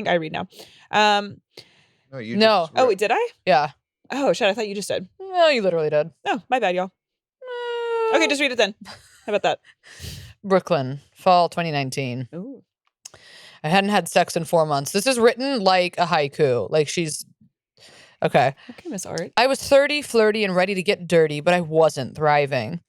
I read now. No, you no. Oh, wait, did I? Yeah. Oh, shit. I thought you just did. No, you literally did. Oh, my bad, y'all. Okay, just read it then. How about that? Brooklyn, fall 2019. Ooh. I hadn't had sex in 4 months. This is written like a haiku. Like she's... Okay. Okay, Miss Art. I was 30, flirty, and ready to get dirty, but I wasn't thriving.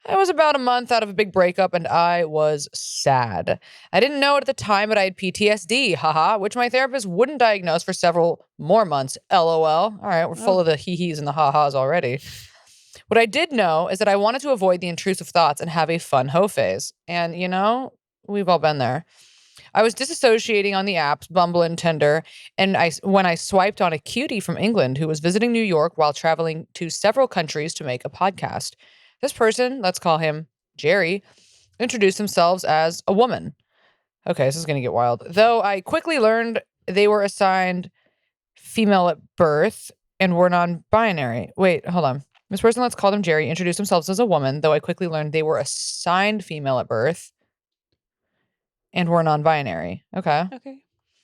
I was about a month out of a big breakup, and I was sad. I didn't know it at the time, but I had PTSD, haha, which my therapist wouldn't diagnose for several more months. LOL. All right, we're full of the hee-hees and the ha-has already. What I did know is that I wanted to avoid the intrusive thoughts and have a fun hoe phase. And, you know, we've all been there. I was disassociating on the apps, Bumble and Tinder, and when I swiped on a cutie from England who was visiting New York while traveling to several countries to make a podcast. This person, let's call him Jerry, introduced themselves as a woman. Okay, this is going to get wild. Though I quickly learned they were assigned female at birth and were non-binary. Wait, hold on. This person, let's call them Jerry, introduced themselves as a woman, though I quickly learned they were assigned female at birth and were non-binary. Okay.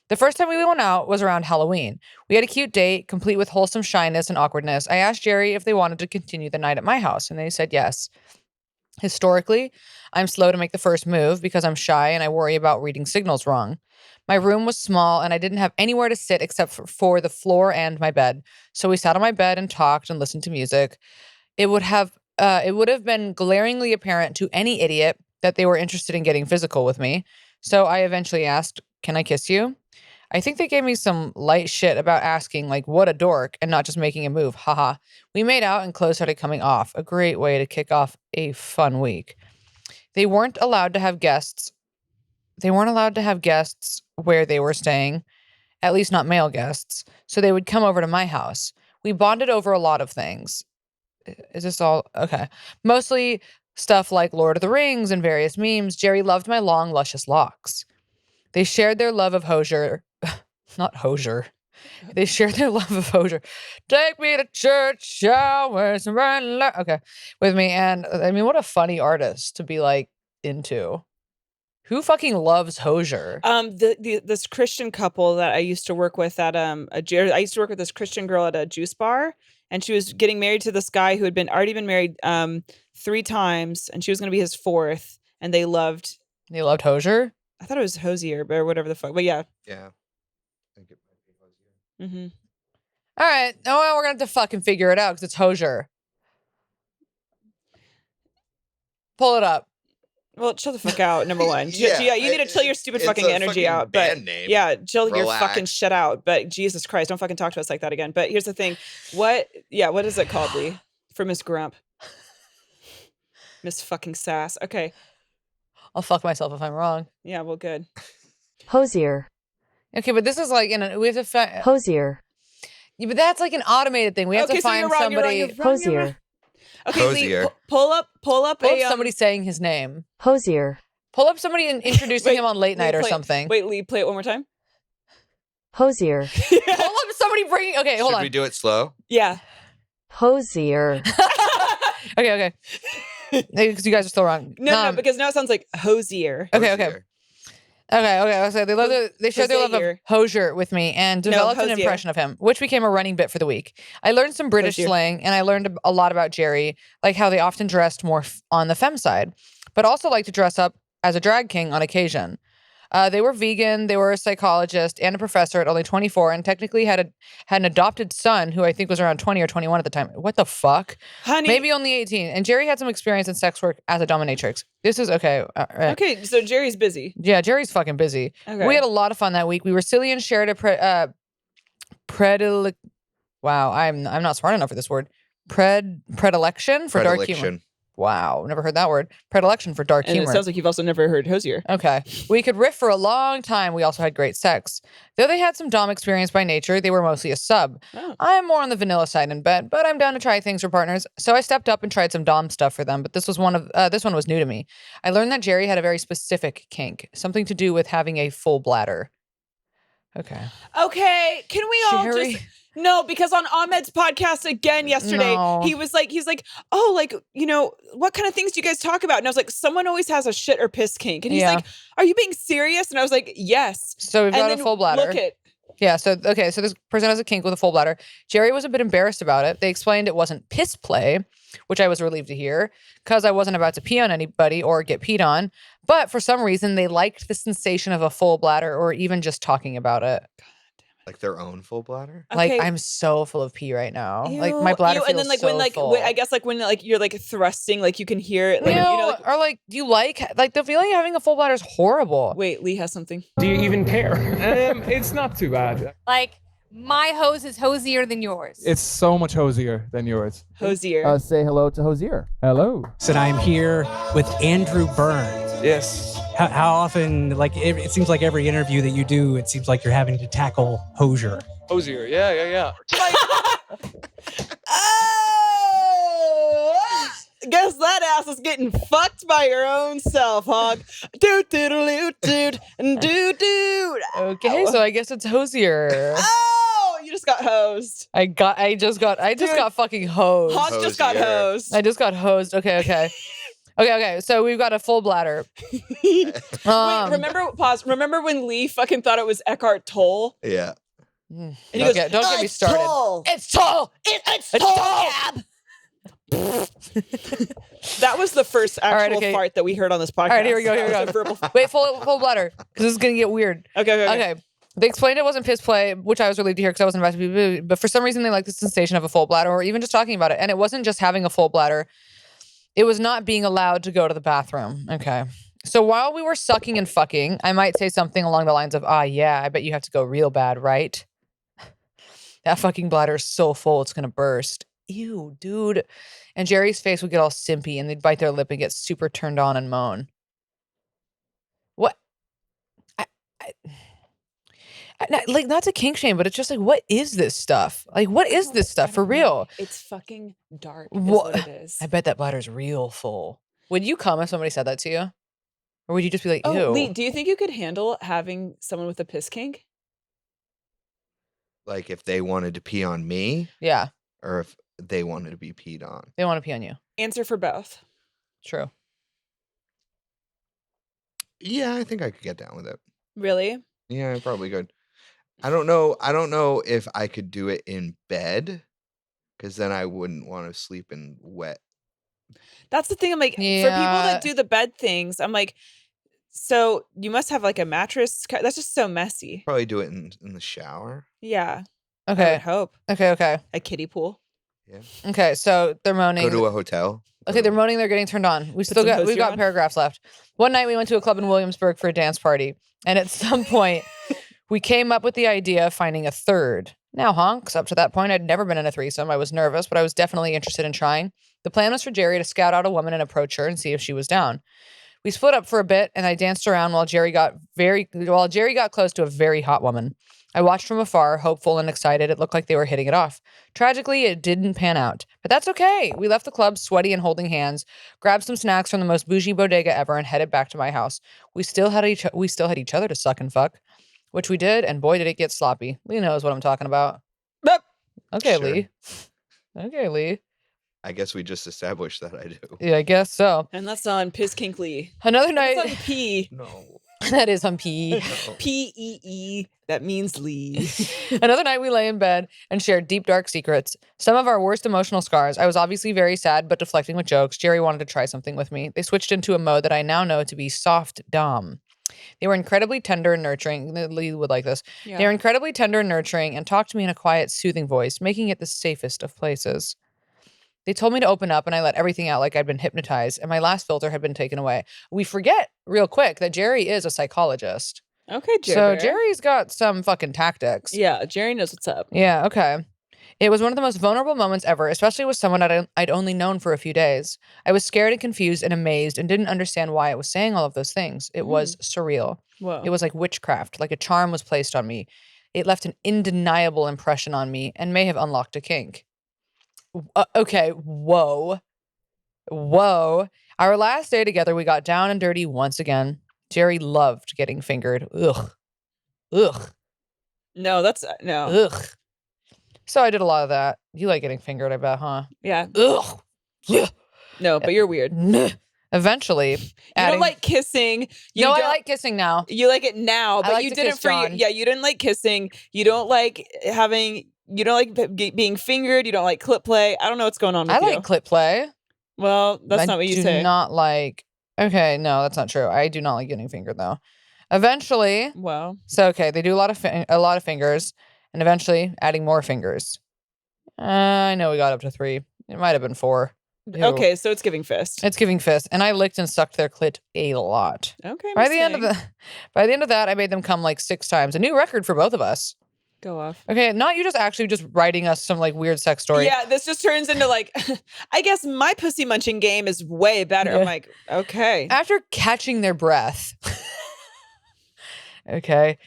The first time we went out was around Halloween. We had a cute date, complete with wholesome shyness and awkwardness. I asked Jerry if they wanted to continue the night at my house, and they said yes. Historically, I'm slow to make the first move because I'm shy and I worry about reading signals wrong. My room was small and I didn't have anywhere to sit except for the floor and my bed. So we sat on my bed and talked and listened to music. It would have been glaringly apparent to any idiot that they were interested in getting physical with me. So I eventually asked, "Can I kiss you?" I think they gave me some light shit about asking, like, what a dork, and not just making a move. Haha. We made out and clothes started coming off. A great way to kick off a fun week. They weren't allowed to have guests. Where they were staying, at least not male guests. So they would come over to my house. We bonded over a lot of things. Is this all? Okay. Mostly stuff like Lord of the Rings and various memes. Jerry loved my long, luscious locks. They shared their love of hosier. Not hosier. They shared their love of hosier. Take me to church, showers, and okay, with me. And I mean, what a funny artist to be like into. Who fucking loves hosier? This Christian couple that I used to work with at I used to work with this Christian girl at a juice bar, and she was getting married to this guy who had already been married 3 times, and she was going to be his 4th, and they loved hosier. I thought it was hosier or whatever the fuck, but yeah. Yeah. I think it might be hosier. Mm-hmm. All right. Oh, well, we're gonna have to fucking figure it out because it's hosier. Pull it up. Well, chill the fuck out, number one. Yeah, you need to chill your stupid fucking energy out. But yeah, chill your fucking shit out. But Jesus Christ, don't fucking talk to us like that again. But here's the thing. What is it called, Lee? For Miss Grump. Miss fucking Sass. Okay. I'll fuck myself if I'm wrong. Yeah, well, good. Hosier. Okay, but this is like, we have to find... Hosier. Yeah, but that's like an automated thing. We have to find somebody... Hosier. Okay, Lee, pull up somebody saying his name. Hosier. Pull up somebody and introducing him on late night or something. Wait, Lee, play it one more time. Hosier. Pull up somebody bringing... Okay, hold on. Should we do it slow? Yeah. Hosier. Okay. Because you guys are still wrong. No, because now it sounds like hosier. Okay. So they shared their love of hosier with me and developed an impression of him, which became a running bit for the week. I learned some British slang, and I learned a lot about Jerry, like how they often dressed more on the femme side, but also like to dress up as a drag king on occasion. They were vegan, they were a psychologist and a professor at only 24, and technically had an adopted son who I think was around 20 or 21 at the time. What the fuck? Honey. Maybe only 18. And Jerry had some experience in sex work as a dominatrix. This is okay. Okay, so Jerry's busy. Yeah, Jerry's fucking busy. Okay. We had a lot of fun that week. We were silly and shared a wow, I'm not smart enough for this word. Predilection for dark humor. Wow, never heard that word. Predilection for dark humor. And it sounds like you've also never heard hosier. Okay. We could riff for a long time. We also had great sex. Though they had some dom experience by nature, they were mostly a sub. Oh. I'm more on the vanilla side in bed, but I'm down to try things for partners. So I stepped up and tried some dom stuff for them, but this one was new to me. I learned that Jerry had a very specific kink, something to do with having a full bladder. Okay. Okay, can we all just... No, because on Ahmed's podcast again yesterday, he was like, oh, like, what kind of things do you guys talk about? And I was like, someone always has a shit or piss kink. And he's like, are you being serious? And I was like, yes. So we've got a full bladder. Look it. Yeah, so this person has a kink with a full bladder. Jerry was a bit embarrassed about it. They explained it wasn't piss play, which I was relieved to hear, because I wasn't about to pee on anybody or get peed on. But for some reason, they liked the sensation of a full bladder or even just talking about it. Like their own full bladder? Like, I'm so full of pee right now. Like, my bladder feels and then, like, so full. I guess, like, when, like, you're, like, thrusting, like, you can hear it. Like, or, like, do you like the feeling of having a full bladder is horrible. Wait, Lee has something. Do you even care? It's not too bad. Like, my hose is hosier than yours. It's so much hosier than yours. Hosier. Say hello to Hosier. Hello. So I'm here with Andrew Burns. Yes. How often, like, it seems like every interview that you do, it seems like you're having to tackle hosier. Hosier, yeah. Oh! Guess that ass is getting fucked by your own self, hog. Dude. Okay, so I guess it's hosier. Oh, you just got hosed. I just got fucking hosed. Hog just got hosed. I just got hosed. Okay. Okay, so we've got a full bladder. Wait, remember when Lee fucking thought it was Eckhart Tolle? Yeah. And he goes, don't get me started. Toll. It's Toll. It's Toll. That was the first actual fart that we heard on this podcast. All right, here we go. Wait, full bladder, because this is going to get weird. Okay. They explained it wasn't piss play, which I was relieved to hear because I wasn't about to be, but for some reason they liked the sensation of a full bladder or even just talking about it. And it wasn't just having a full bladder. It was not being allowed to go to the bathroom. Okay. So while we were sucking and fucking, I might say something along the lines of, yeah, I bet you have to go real bad, right? That fucking bladder is so full, it's going to burst. Ew, dude. And Jerry's face would get all simpy and they'd bite their lip and get super turned on and moan. What? Like, not to kink shame, but it's just like, what is this stuff? Like, what is this stuff for real? It's fucking dark is what it is. I bet that bladder's real full. Would you come if somebody said that to you? Or would you just be like, ew? Lee, do you think you could handle having someone with a piss kink? Like if they wanted to pee on me? Yeah. Or if they wanted to be peed on? They want to pee on you. Answer for both. True. Yeah, I think I could get down with it. Really? Yeah, I probably could. I don't know if I could do it in bed, because then I wouldn't want to sleep in wet. That's the thing. I'm like, for people that do the bed things, I'm like, so you must have like a mattress. That's just so messy. Probably do it in the shower. Yeah. Okay. I would hope. Okay. A kiddie pool. Yeah. Okay, so they're moaning. Go to a hotel. Okay, they're moaning. They're getting turned on. We've got paragraphs left. One night we went to a club in Williamsburg for a dance party, and at some point we came up with the idea of finding a third. Now, honks. Up to that point, I'd never been in a threesome. I was nervous, but I was definitely interested in trying. The plan was for Jerry to scout out a woman and approach her and see if she was down. We split up for a bit, and I danced around while Jerry got close to a very hot woman. I watched from afar, hopeful and excited. It looked like they were hitting it off. Tragically, it didn't pan out. But that's okay. We left the club sweaty and holding hands, grabbed some snacks from the most bougie bodega ever, and headed back to my house. We still had each other to suck and fuck, which we did, and boy, did it get sloppy. Lee knows what I'm talking about. Okay, sure. Lee. Okay, Lee. I guess we just established that I do. Yeah, I guess so. And that's on Piss Kink Lee. Another night. That's on P. No. That is on P. No. P-E-E. That means Lee. Another night we lay in bed and shared deep, dark secrets. Some of our worst emotional scars. I was obviously very sad, but deflecting with jokes. Jerry wanted to try something with me. They switched into a mode that I now know to be soft dom. They were incredibly tender and nurturing. Lee would like this. Yeah. They were incredibly tender and nurturing and talked to me in a quiet, soothing voice, making it the safest of places. They told me to open up, and I let everything out like I'd been hypnotized, and my last filter had been taken away. We forget real quick that Jerry is a psychologist. Okay, Jerry. So Jerry's got some fucking tactics. Yeah, Jerry knows what's up. Yeah, okay. It was one of the most vulnerable moments ever, especially with someone I'd only known for a few days. I was scared and confused and amazed and didn't understand why I was saying all of those things. It was surreal. Whoa. It was like witchcraft, like a charm was placed on me. It left an undeniable impression on me and may have unlocked a kink. Okay, whoa. Our last day together, we got down and dirty once again. Jerry loved getting fingered. Ugh. No, that's no. Ugh. So I did a lot of that. You like getting fingered, I bet, huh? Yeah. Ugh. No, but you're weird. Evenally, you don't like kissing. I like kissing now. You like it now, but you didn't for you. Yeah, you didn't like kissing. You don't like having. You don't like being fingered. You don't like clip play. I don't know what's going on with you. I like clip play. Well, that's not what you say. I do not like... Okay, no, that's not true. I do not like getting fingered, though. Eventually... Wow. So, okay, they do a lot of fingers, and eventually adding more fingers. I know we got up to 3. It might have been 4. Ew. Okay, so it's giving fist. It's giving fist. And I licked and sucked their clit a lot. Okay, by the end of that, I made them come like 6 times. A new record for both of us. Go off. Okay, not you just writing us some like weird sex story. Yeah, this just turns into like, I guess my pussy munching game is way better. Yeah. I'm like, okay. After catching their breath. Okay.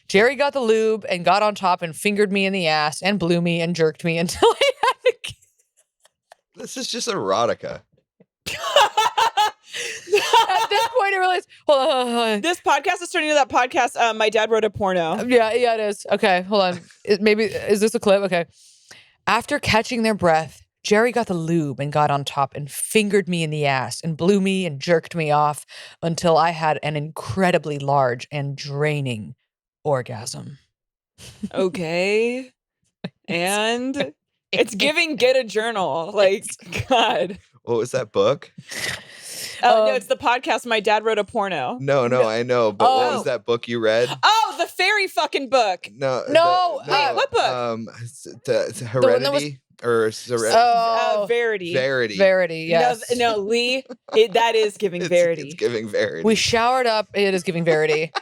Jerry got the lube and got on top and fingered me in the ass and blew me and jerked me until I had to... This is just erotica. At this point, I realized, hold on. This podcast is turning into that podcast, My Dad Wrote a Porno. Yeah, it is. Okay, hold on. Is this a clip? Okay. After catching their breath, Jerry got the lube and got on top and fingered me in the ass and blew me and jerked me off until I had an incredibly large and draining orgasm. Okay. And it's giving Get a Journal. Like, God. What was that book? No, it's the podcast My Dad Wrote a Porno. No, I know. But what was that book you read? Oh, the fairy fucking book. No. Wait, what book? Heredity? Verity. Verity, yes. No, Lee, that is giving Verity. It's giving Verity. We showered up. It is giving Verity.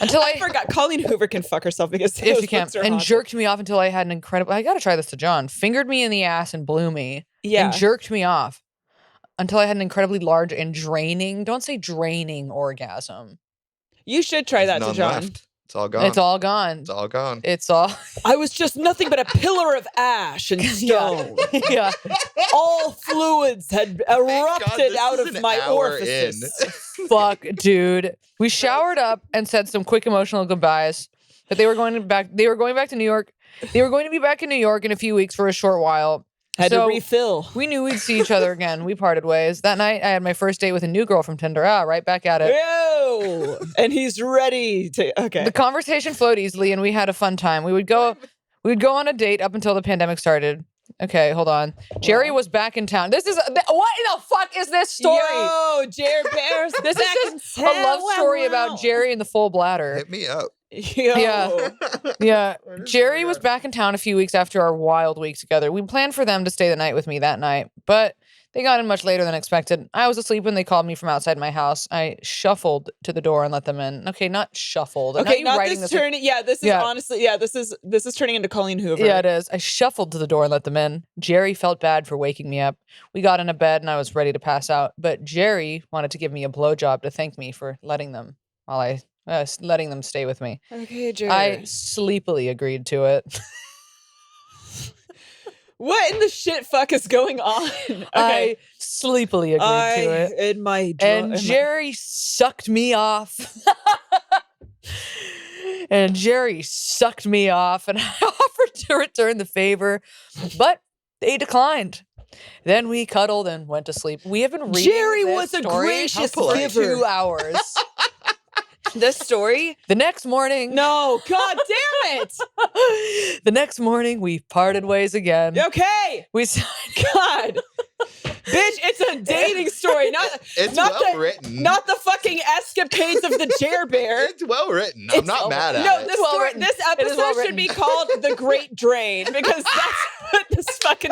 Until I forgot. Colleen Hoover can fuck herself because if she can. And jerked me off until I had an incredible... I got to try this to John. Fingered me in the ass and blew me. Yeah. And jerked me off until I had an incredibly large and draining... Don't say draining orgasm. You should try that to John. Left. It's all gone. It's all gone. It's all gone. It's all... I was just nothing but a pillar of ash and stone. Yeah. All fluids had erupted out of my orifices. Fuck, dude. We showered up and said some quick emotional goodbyes. But they were going back to New York. They were going to be back in New York in a few weeks for a short while. Had to refill. We knew we'd see each other again. We parted ways. That night, I had my first date with a new girl from Tinder. Right back at it. Ew. And he's ready to. Okay. The conversation flowed easily, and we had a fun time. We would go on a date up until the pandemic started. Okay, hold on. Jerry was back in town. What in the fuck is this story? Yo, Jerry Bears. This is just a love story about Jerry and the full bladder. Hit me up. Yo. Yeah. Jerry was back in town a few weeks after our wild week together. We planned for them to stay the night with me that night, but they got in much later than expected. I was asleep when they called me from outside my house. I shuffled to the door and let them in. Okay, not shuffled. Okay, not this turning. Yeah, this is honestly. Yeah, this is turning into Colleen Hoover. Yeah, it is. I shuffled to the door and let them in. Jerry felt bad for waking me up. We got in a bed and I was ready to pass out. But Jerry wanted to give me a blowjob to thank me for letting them stay with me. Okay, Jerry. I sleepily agreed to it. What in the shit fuck is going on? Okay. I sleepily agreed to it. And Jerry sucked me off. And Jerry sucked me off, and I offered to return the favor, but they declined. Then we cuddled and went to sleep. We have been reading Jerry was a gracious for giver. 2 hours. This story? The next morning. No, god damn it! The next morning, we parted ways again. Okay. God. Bitch, it's a dating story, it's well written. Not the fucking escapades of the Jer Bear. It's well written. I'm not mad at it. This episode should be called The Great Drain because that's what this fucking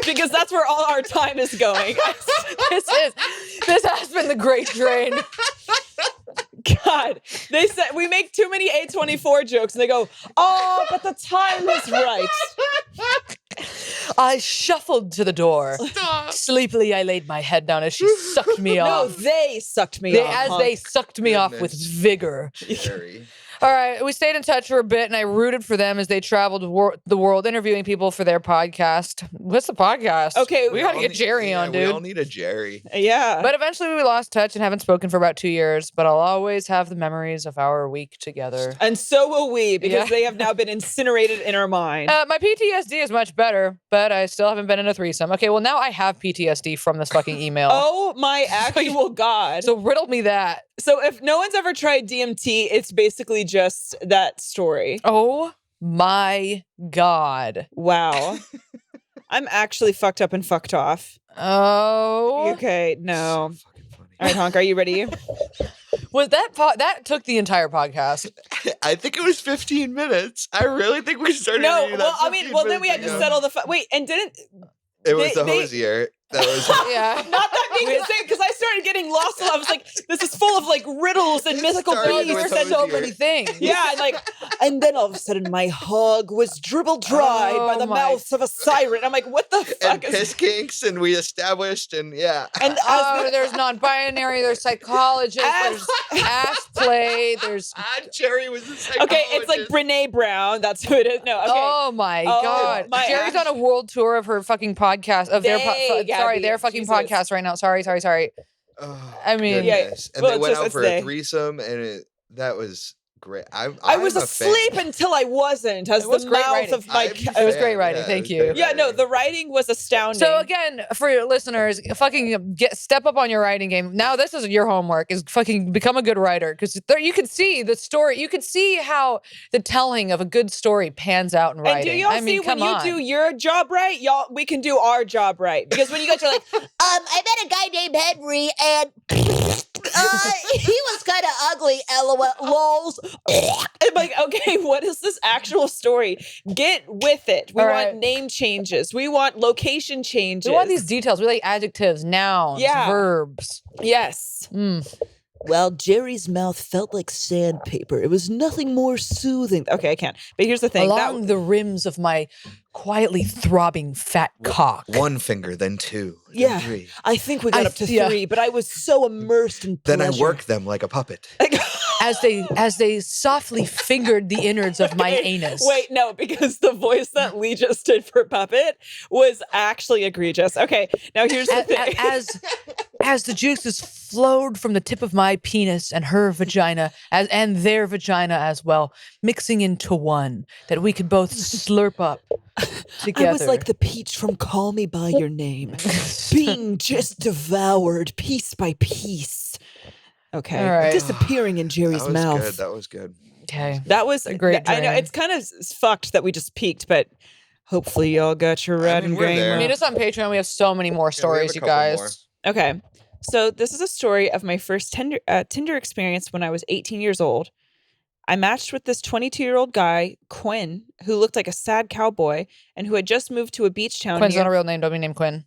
because that's where all our time is going. This has been the Great Drain. God, they said we make too many A24 jokes, and they go, "Oh, but the time is right." I shuffled to the door. Stop. Sleepily, I laid my head down as she sucked me off. No, they sucked me off. As they sucked me off with vigor. Jerry. All right, we stayed in touch for a bit, and I rooted for them as they traveled the world, interviewing people for their podcast. What's the podcast? Okay, we gotta get Jerry on, dude. We all need a Jerry. Yeah. But eventually we lost touch and haven't spoken for about 2 years, but I'll always have the memories of our week together. And so will we, because they have now been incinerated in our mind. My PTSD is much better, but I still haven't been in a threesome. Okay, well, now I have PTSD from this fucking email. Oh my actual God. So riddle me that. So if no one's ever tried DMT, it's basically just that story. Oh my God. Wow. I'm actually fucked up and fucked off. Oh. Okay, no. So fucking funny. All right, Honk, are you ready? Was that took the entire podcast? I think it was 15 minutes. I really think we started. Then we had to settle the. Wait, and didn't. It was the hosier. That was yeah. Not that being the same, because I started getting lost and I was like, this is full of like riddles and mythical beasts. There's so many things. Yeah, and then all of a sudden my hog was dribbled dry by the mouth of a siren. I'm like, what the fuck? And piss kinks, and we established, and yeah. And there's non-binary, there's psychologists, there's ass play, there's Jerry was a psychologist. Okay, it's like Brene Brown. That's who it is. No, okay. Oh my God. Jerry's on a world tour of her fucking podcast of their fucking podcast right now. Sorry. Oh, I mean, goodness. And they went out for a threesome, and that was great. I was asleep until I wasn't. As the mouth of my. It was great writing. Thank you. Yeah, no, the writing was astounding. So again, for your listeners, fucking step up on your writing game. Now this is your homework: is fucking become a good writer, because you can see the story. You can see how the telling of a good story pans out in writing. And do y'all see when you do your job right, y'all? We can do our job right, because when you guys are like, I met a guy named Henry, and he was kind of ugly. LOLs. I'm like, okay, what is this actual story? Get with it. We want name changes. We want location changes. We want these details. We like adjectives, nouns, verbs. Yes. Well, Jerry's mouth felt like sandpaper. It was nothing more soothing. Okay, I can't. But here's the thing. Along the rims of my quietly throbbing fat cock. One finger, then two. Yeah. Then three. I think we got up to three, but I was so immersed in pleasure. Then I worked them like a puppet. As they softly fingered the innards of my anus. Wait, no, because the voice that Lee just did for puppet was actually egregious. Okay, now here's the thing. as the juices flowed from the tip of my penis and her vagina, and their vagina as well, mixing into one that we could both slurp up together. I was like the peach from Call Me By Your Name, being just devoured piece by piece. Okay, all right. disappearing in Jerry's mouth. That was good. Okay, that was a great dream. I know it's kind of fucked that we just peaked, but hopefully y'all got your red and green. Meet us on Patreon. We have so many more stories, you guys. More. Okay, so this is a story of my first Tinder experience when I was 18 years old. I matched with this 22-year-old guy, Quinn, who looked like a sad cowboy and who had just moved to a beach town. Quinn's not a real name. Don't be named Quinn.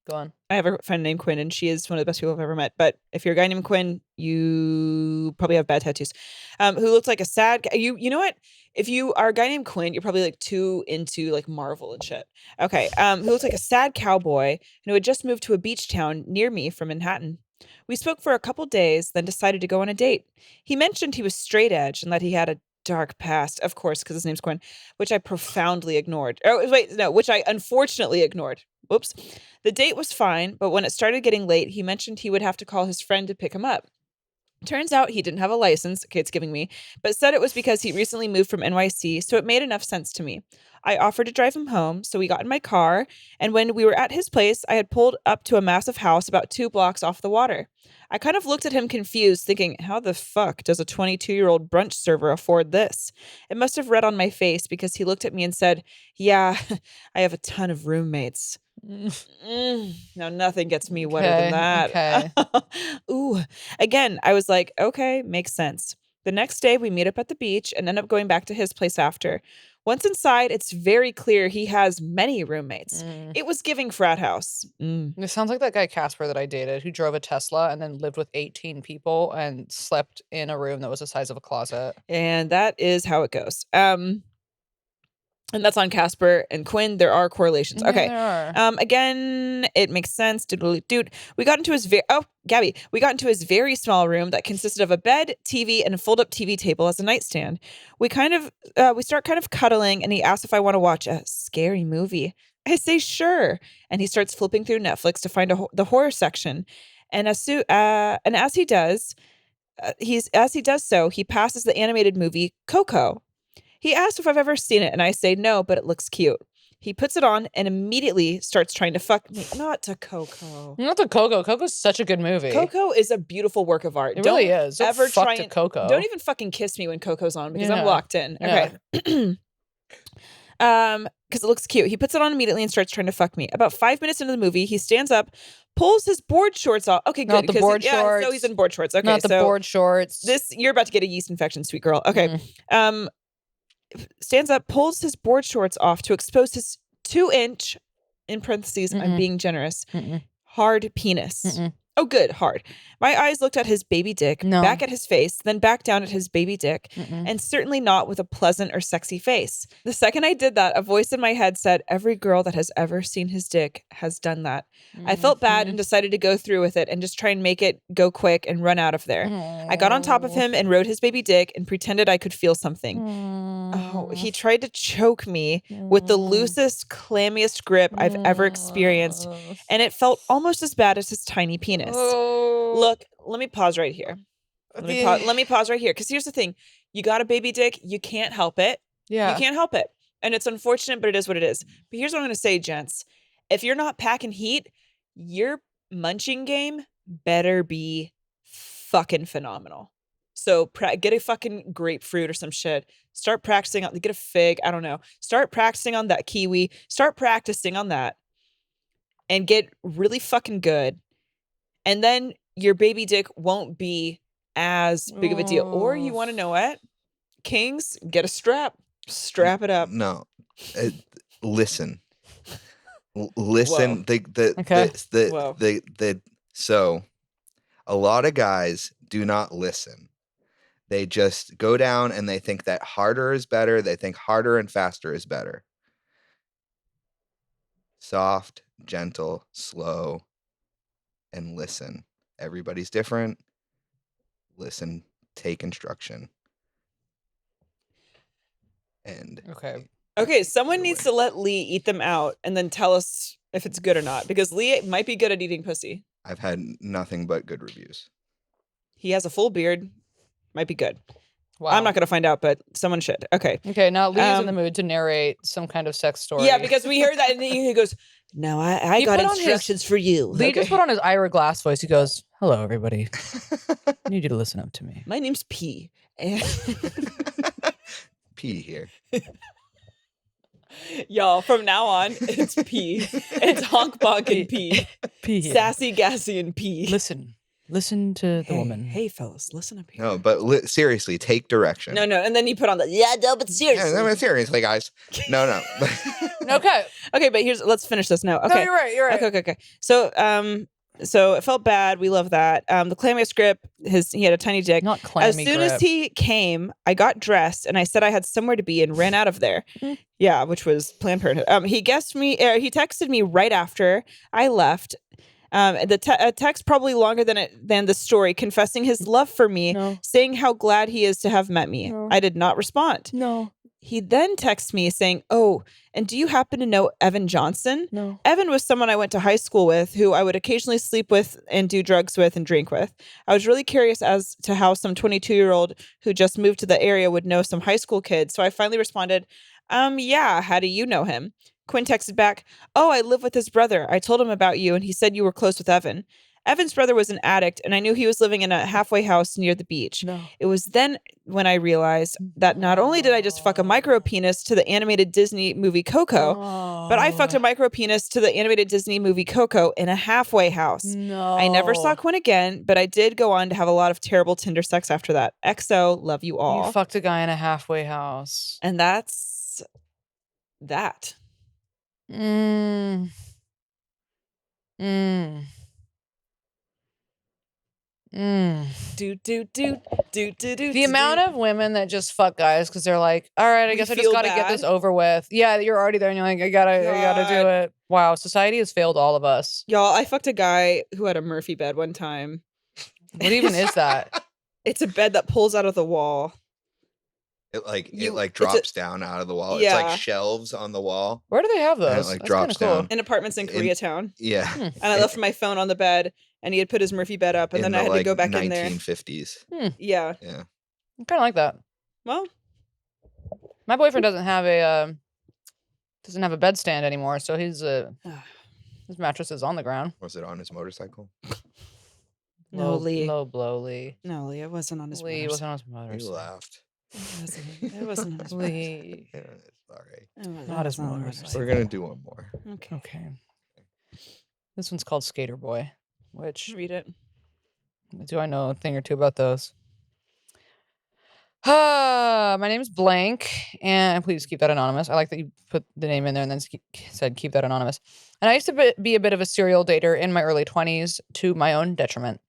Go on. I have a friend named Quinn, and she is one of the best people I've ever met. But if you're a guy named Quinn, you probably have bad tattoos. Who looked like a sad guy. You know what? If you are a guy named Quinn, you're probably like too into like Marvel and shit. Okay. Who looked like a sad cowboy and who had just moved to a beach town near me from Manhattan. We spoke for a couple days, then decided to go on a date. He mentioned he was straight edge and that he had a dark past, of course, because his name's Quinn, which I profoundly ignored. Oh, wait, no, which I unfortunately ignored. Whoops. The date was fine, but when it started getting late, he mentioned he would have to call his friend to pick him up. Turns out he didn't have a license, okay, it's giving me, but said it was because he recently moved from NYC, so it made enough sense to me. I offered to drive him home, so we got in my car, and when we were at his place, I had pulled up to a massive house about 2 blocks off the water. I kind of looked at him confused, thinking, how the fuck does a 22-year-old brunch server afford this? It must have read on my face because he looked at me and said, yeah, I have a ton of roommates. Now nothing gets me wetter than that. Okay. Ooh. Again, I was like, okay, makes sense. The next day we meet up at the beach and end up going back to his place after. Once inside, it's very clear he has many roommates. It was giving frat house. This sounds like that guy Casper that I dated who drove a Tesla and then lived with 18 people and slept in a room that was the size of a closet. And that is how it goes. And that's on Casper and Quinn. There are correlations. Okay. Yeah, there are. Again, it makes sense. Dude, we got into his Gabby. We got into his very small room that consisted of a bed, TV, and a fold-up TV table as a nightstand. We start kind of cuddling, and he asks if I want to watch a scary movie. I say sure, and he starts flipping through Netflix to find the horror section. And as he does so, he passes the animated movie Coco. He asked if I've ever seen it, and I say no, but it looks cute. He puts it on and immediately starts trying to fuck me. Not to Coco. Not to Coco. Coco's such a good movie. Coco is a beautiful work of art. It really is. Don't ever fuck try to and, Coco. Don't even fucking kiss me when Coco's on because I'm Yeah. locked in. Okay. Because it looks cute. He puts it on immediately and starts trying to fuck me. About 5 minutes into the movie, he stands up, pulls his board shorts off. Okay, good. Not the board shorts. So he's in board shorts. Okay, Not the board shorts. You're about to get a yeast infection, sweet girl. Okay. Stands up, pulls his board shorts off to expose his 2-inch, in parentheses, I'm being generous, hard penis. Oh, good, hard. My eyes looked at his baby dick, back at his face, then back down at his baby dick, and certainly not with a pleasant or sexy face. The second I did that, a voice in my head said, every girl that has ever seen his dick has done that. I felt bad and decided to go through with it and just try and make it go quick and run out of there. I got on top of him and rode his baby dick and pretended I could feel something. Oh, he tried to choke me with the loosest, clammiest grip I've ever experienced, and it felt almost as bad as his tiny penis. Look, let me pause right here. Let me pause right here, because here's the thing. You got a baby dick, you can't help it. Yeah. You can't help it. And it's unfortunate, but it is what it is. But here's what I'm going to say, gents. If you're not packing heat, your munching game better be fucking phenomenal. So get a fucking grapefruit or some shit. Start practicing on, get a fig. I don't know. Start practicing on that kiwi. Start practicing on that and get really fucking good. And then your baby dick won't be as big of a deal. Or you want to know what? Kings, get a strap. Strap it up. No. Listen. Listen. So a lot of guys do not listen. They just go down and they think that harder is better. They think harder and faster is better. Soft, gentle, slow, and listen. Everybody's different. Listen, take instruction. And okay, someone needs to let Lee eat them out and then tell us if it's good or not, because Lee might be good at eating pussy. I've had nothing but good reviews. He has a full beard. Might be good. Wow. I'm not going to find out, but someone should. Okay. Okay, now Lee's in the mood to narrate some kind of sex story. Yeah, because we heard that and he goes, no, I got instructions for you. Lee just put on his Ira Glass voice. He goes, hello, everybody. I need you to listen up to me. My name's P. P here. Y'all, from now on, it's P. It's honk, bonk, and P. P here. Sassy, gassy, and P. Listen to the woman. Hey, fellas, listen up here. No, but seriously, take direction. No. And then you put on the, but seriously. Yeah, no, seriously, guys. No. Okay. Okay, but let's finish this now. Okay. No, you're right. Okay. So it felt bad. We love that. The clammy grip, he had a tiny dick. Not clammy As soon as he came, I got dressed and I said I had somewhere to be and ran out of there. Yeah, which was Planned Parenthood. He texted me right after I left. The text probably longer than the story, confessing his love for me, saying how glad he is to have met me. No. I did not respond. No. He then texts me saying, oh, and do you happen to know Evan Johnson? No. Evan was someone I went to high school with, who I would occasionally sleep with and do drugs with and drink with. I was really curious as to how some 22-year-old who just moved to the area would know some high school kids. So I finally responded, yeah, how do you know him? Quinn texted back, oh, I live with his brother. I told him about you and he said you were close with Evan. Evan's brother was an addict and I knew he was living in a halfway house near the beach. No. It was then when I realized that not only did I just fuck a micro penis to the animated Disney movie Coco, but I fucked a micro penis to the animated Disney movie Coco in a halfway house. No. I never saw Quinn again, but I did go on to have a lot of terrible Tinder sex after that. XO, love you all. You fucked a guy in a halfway house. And that's that. The amount of women that just fuck guys because they're like, all right, I guess I just gotta get this over with. Yeah, you're already there and you're like, I gotta do it. Wow, society has failed all of us. Y'all, I fucked a guy who had a Murphy bed one time. What even is that? It's a bed that pulls out of the wall. It drops down out of the wall. Yeah. It's like shelves on the wall. Where do they have those? And it drops down. In apartments in Koreatown. Yeah. And I left my phone on the bed and he had put his Murphy bed up and then I had to go back in there. 1950s. Yeah. Yeah. I kind of like that. Well, my boyfriend doesn't have a bedstand anymore, so his mattress is on the ground. Was it on his motorcycle? No, Lee. Low blow, Lee. No, Lee, it wasn't on his motorcycle. Lee wasn't on his motorcycle. He laughed. It wasn't on his Lee. Yeah, sorry. Not his motorcycle. We're going to do one more. Okay. This one's called Skater Boy, which... Read it. Do I know a thing or two about those? My name is blank, and please keep that anonymous. I like that you put the name in there and then said keep that anonymous. And I used to be a bit of a serial dater in my early 20s to my own detriment.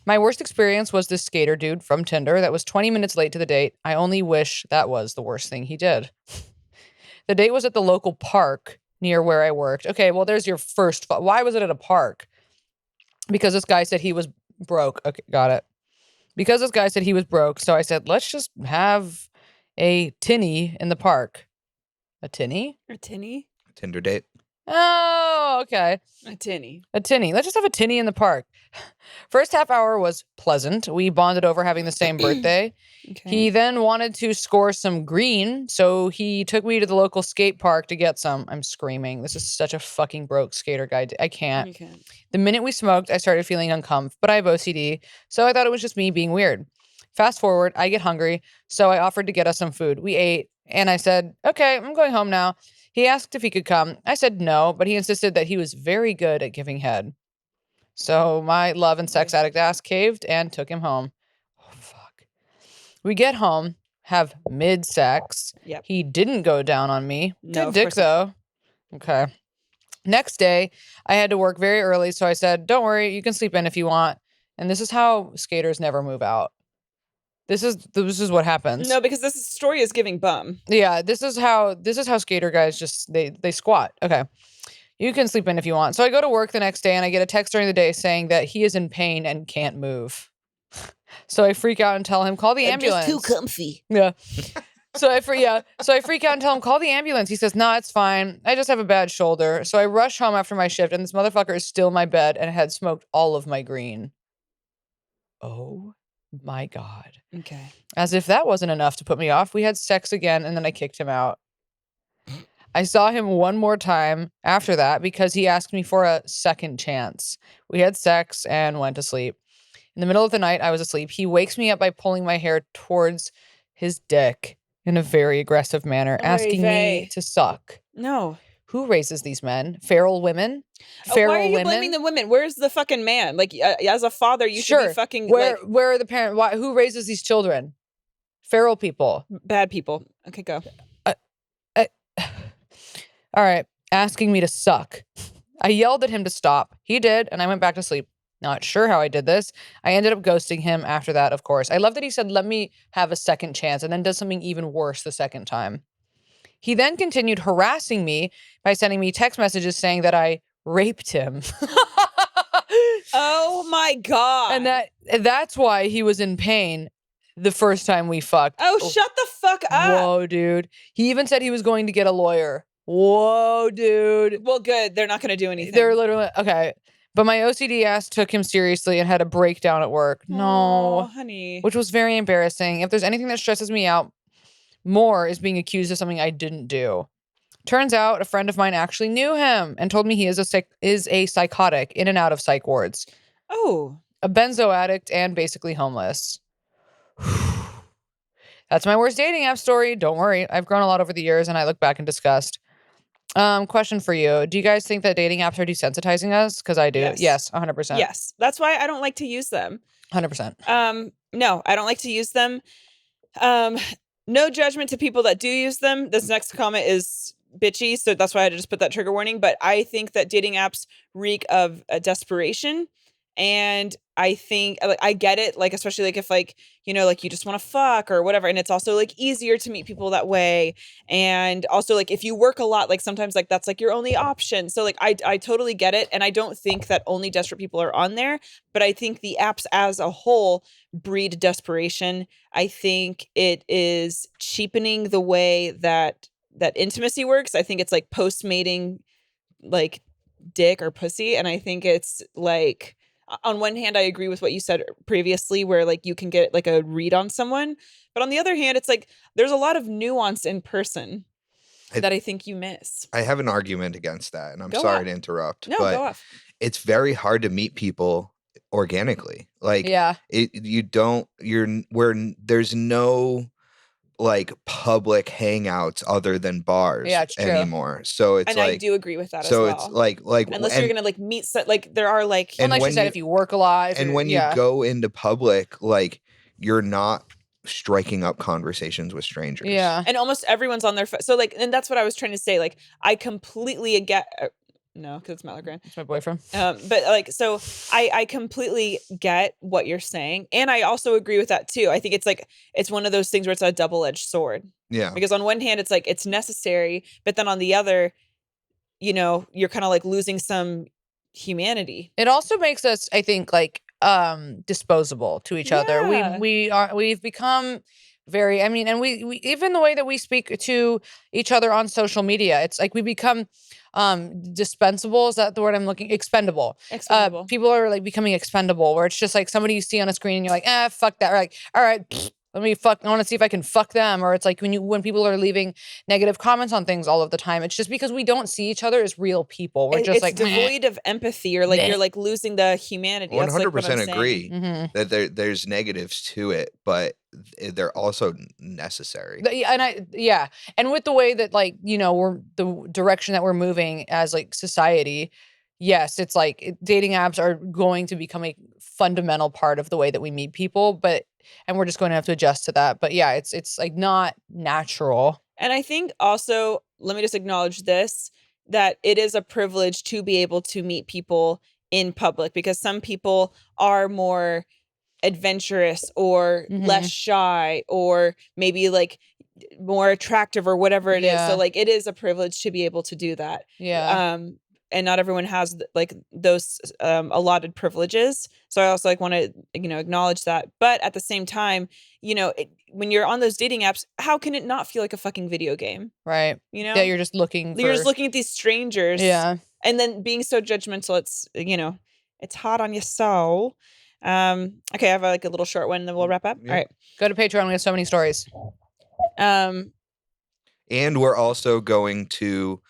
My worst experience was this skater dude from Tinder that was 20 minutes late to the date. I only wish that was the worst thing he did. The date was at the local park near where I worked. Okay, well, there's your first... Why was it at a park? Because this guy said he was broke. Okay, got it. Because this guy said he was broke, so I said, let's just have a tinny in the park. A tinny? A tinny? A Tinder date. Oh, okay. A tinny. A tinny. Let's just have a tinny in the park. First half hour was pleasant. We bonded over having the same birthday. Okay. He then wanted to score some green, so he took me to the local skate park to get some. I'm screaming. This is such a fucking broke skater guy. I can't. You can't. The minute we smoked, I started feeling uncomfortable, but I have OCD, so I thought it was just me being weird. Fast forward, I get hungry, so I offered to get us some food. We ate, and I said, okay, I'm going home now. He asked if he could come. I said no, but he insisted that he was very good at giving head. So my love and sex addict ass caved and took him home. Oh, fuck. We get home, have mid-sex. Yep. He didn't go down on me. No, Did dick, though. Okay. Next day, I had to work very early, so I said, don't worry, you can sleep in if you want. And this is how skaters never move out. This is what happens. No, because this story is giving bum. Yeah, this is how skater guys just they squat. Okay. You can sleep in if you want. So I go to work the next day and I get a text during the day saying that he is in pain and can't move. So I freak out and tell him, call the ambulance. Just too comfy. Yeah. So I freak out and tell him, call the ambulance. He says, nah, it's fine. I just have a bad shoulder. So I rush home after my shift, and this motherfucker is still in my bed and had smoked all of my green. Oh my God. Okay. As if that wasn't enough to put me off, we had sex again, and then I kicked him out. I saw him one more time after that because he asked me for a second chance. We had sex and went to sleep. In the middle of the night, I was asleep. He wakes me up by pulling my hair towards his dick in a very aggressive manner, asking me to suck. No. Who raises these men? Feral women? Why are you blaming the women? Where's the fucking man? Like, as a father, you should be fucking. Where are the parents? Who raises these children? Feral people. Bad people. Okay, go. All right. Asking me to suck. I yelled at him to stop. He did, and I went back to sleep. Not sure how I did this. I ended up ghosting him after that, of course. I love that he said, let me have a second chance, and then does something even worse the second time. He then continued harassing me by sending me text messages saying that I raped him. Oh my God. And that's why he was in pain the first time we fucked. Oh, shut the fuck up. Whoa, dude. He even said he was going to get a lawyer. Whoa, dude. Well, good. They're not going to do anything. They're literally, okay. But my OCD ass took him seriously and had a breakdown at work. No. Honey. Which was very embarrassing. If there's anything that stresses me out more is being accused of something I didn't do. Turns out a friend of mine actually knew him and told me he is a psychotic in and out of psych wards. Oh. A benzo addict and basically homeless. That's my worst dating app story. Don't worry. I've grown a lot over the years and I look back in disgust. Question for you. Do you guys think that dating apps are desensitizing us? Because I do. Yes, 100%. Yes. That's why I don't like to use them. 100%. No, I don't like to use them. No judgment to people that do use them. This next comment is bitchy, so that's why I just put that trigger warning. But I think that dating apps reek of desperation. And I think, like, I get it, like, especially like if like, you know, like you just want to fuck or whatever. And it's also like easier to meet people that way. And also like if you work a lot, like sometimes like that's like your only option. So like I totally get it. And I don't think that only desperate people are on there, but I think the apps as a whole breed desperation. I think it is cheapening the way that intimacy works. I think it's like post-mating like dick or pussy. And I think it's like, on one hand, I agree with what you said previously, where like you can get like a read on someone. But on the other hand, it's like there's a lot of nuance in person that I think you miss. I have an argument against that, and I'm sorry to interrupt. No, but go off. It's very hard to meet people organically. Like, there's no like public hangouts other than bars anymore. So it's I do agree with that. So as well. it's like unless you're gonna like meet like there are like unless you said if you work a lot and when you go into public, like you're not striking up conversations with strangers. Yeah, and almost everyone's on their so like, and that's what I was trying to say. Like I completely get. No, because it's Matt LeGrand. It's my boyfriend. But like, so I completely get what you're saying. And I also agree with that too. I think it's like, it's one of those things where it's a double-edged sword. Yeah. Because on one hand, it's like, it's necessary. But then on the other, you know, you're kind of like losing some humanity. It also makes us, I think, like disposable to each other. We've become very, I mean, and we even the way that we speak to each other on social media, it's like we become dispensable. Is that the word I'm looking? Expendable. People are like becoming expendable, where it's just like somebody you see on a screen and you're like, fuck that. Or like, all right, let me fuck. I want to see if I can fuck them. Or it's like when people are leaving negative comments on things all of the time, it's just because we don't see each other as real people. We're just like devoid of empathy, or like you're like losing the humanity. 100% agree that there's negatives to it, but they're also necessary. And with the way that like, you know, we're the direction that we're moving as like society, yes, it's like dating apps are going to become a fundamental part of the way that we meet people, and we're just going to have to adjust to that. But yeah, it's like not natural. And I think also, let me just acknowledge this, that it is a privilege to be able to meet people in public, because some people are more adventurous or less shy or maybe like more attractive or whatever it is. So like it is a privilege to be able to do that. Yeah. and not everyone has like those allotted privileges. So I also like want to, acknowledge that. But at the same time, when you're on those dating apps, how can it not feel like a fucking video game? Right. Yeah, you're just looking at these strangers. Yeah. And then being so judgmental, it's, it's hot on your soul. Okay, I have like a little short one, and then we'll wrap up. Yeah. All right. Go to Patreon. We have so many stories. And we're also going to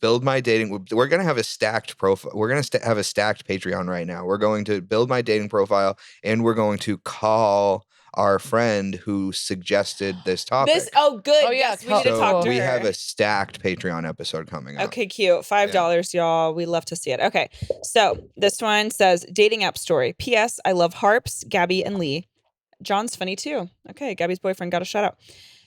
build my dating. We're going to have a stacked profile. We're going to have a stacked Patreon right now. We're going to build my dating profile, and we're going to call our friend who suggested this topic. Good. Oh, yeah. Yes, we need to talk to her. We have a stacked Patreon episode coming up. Okay, cute. $5, y'all. We love to see it. Okay, so this one says, dating app story. P.S. I love Harps, Gabby, and Lee. John's funny too. Okay, Gabby's boyfriend got a shout out.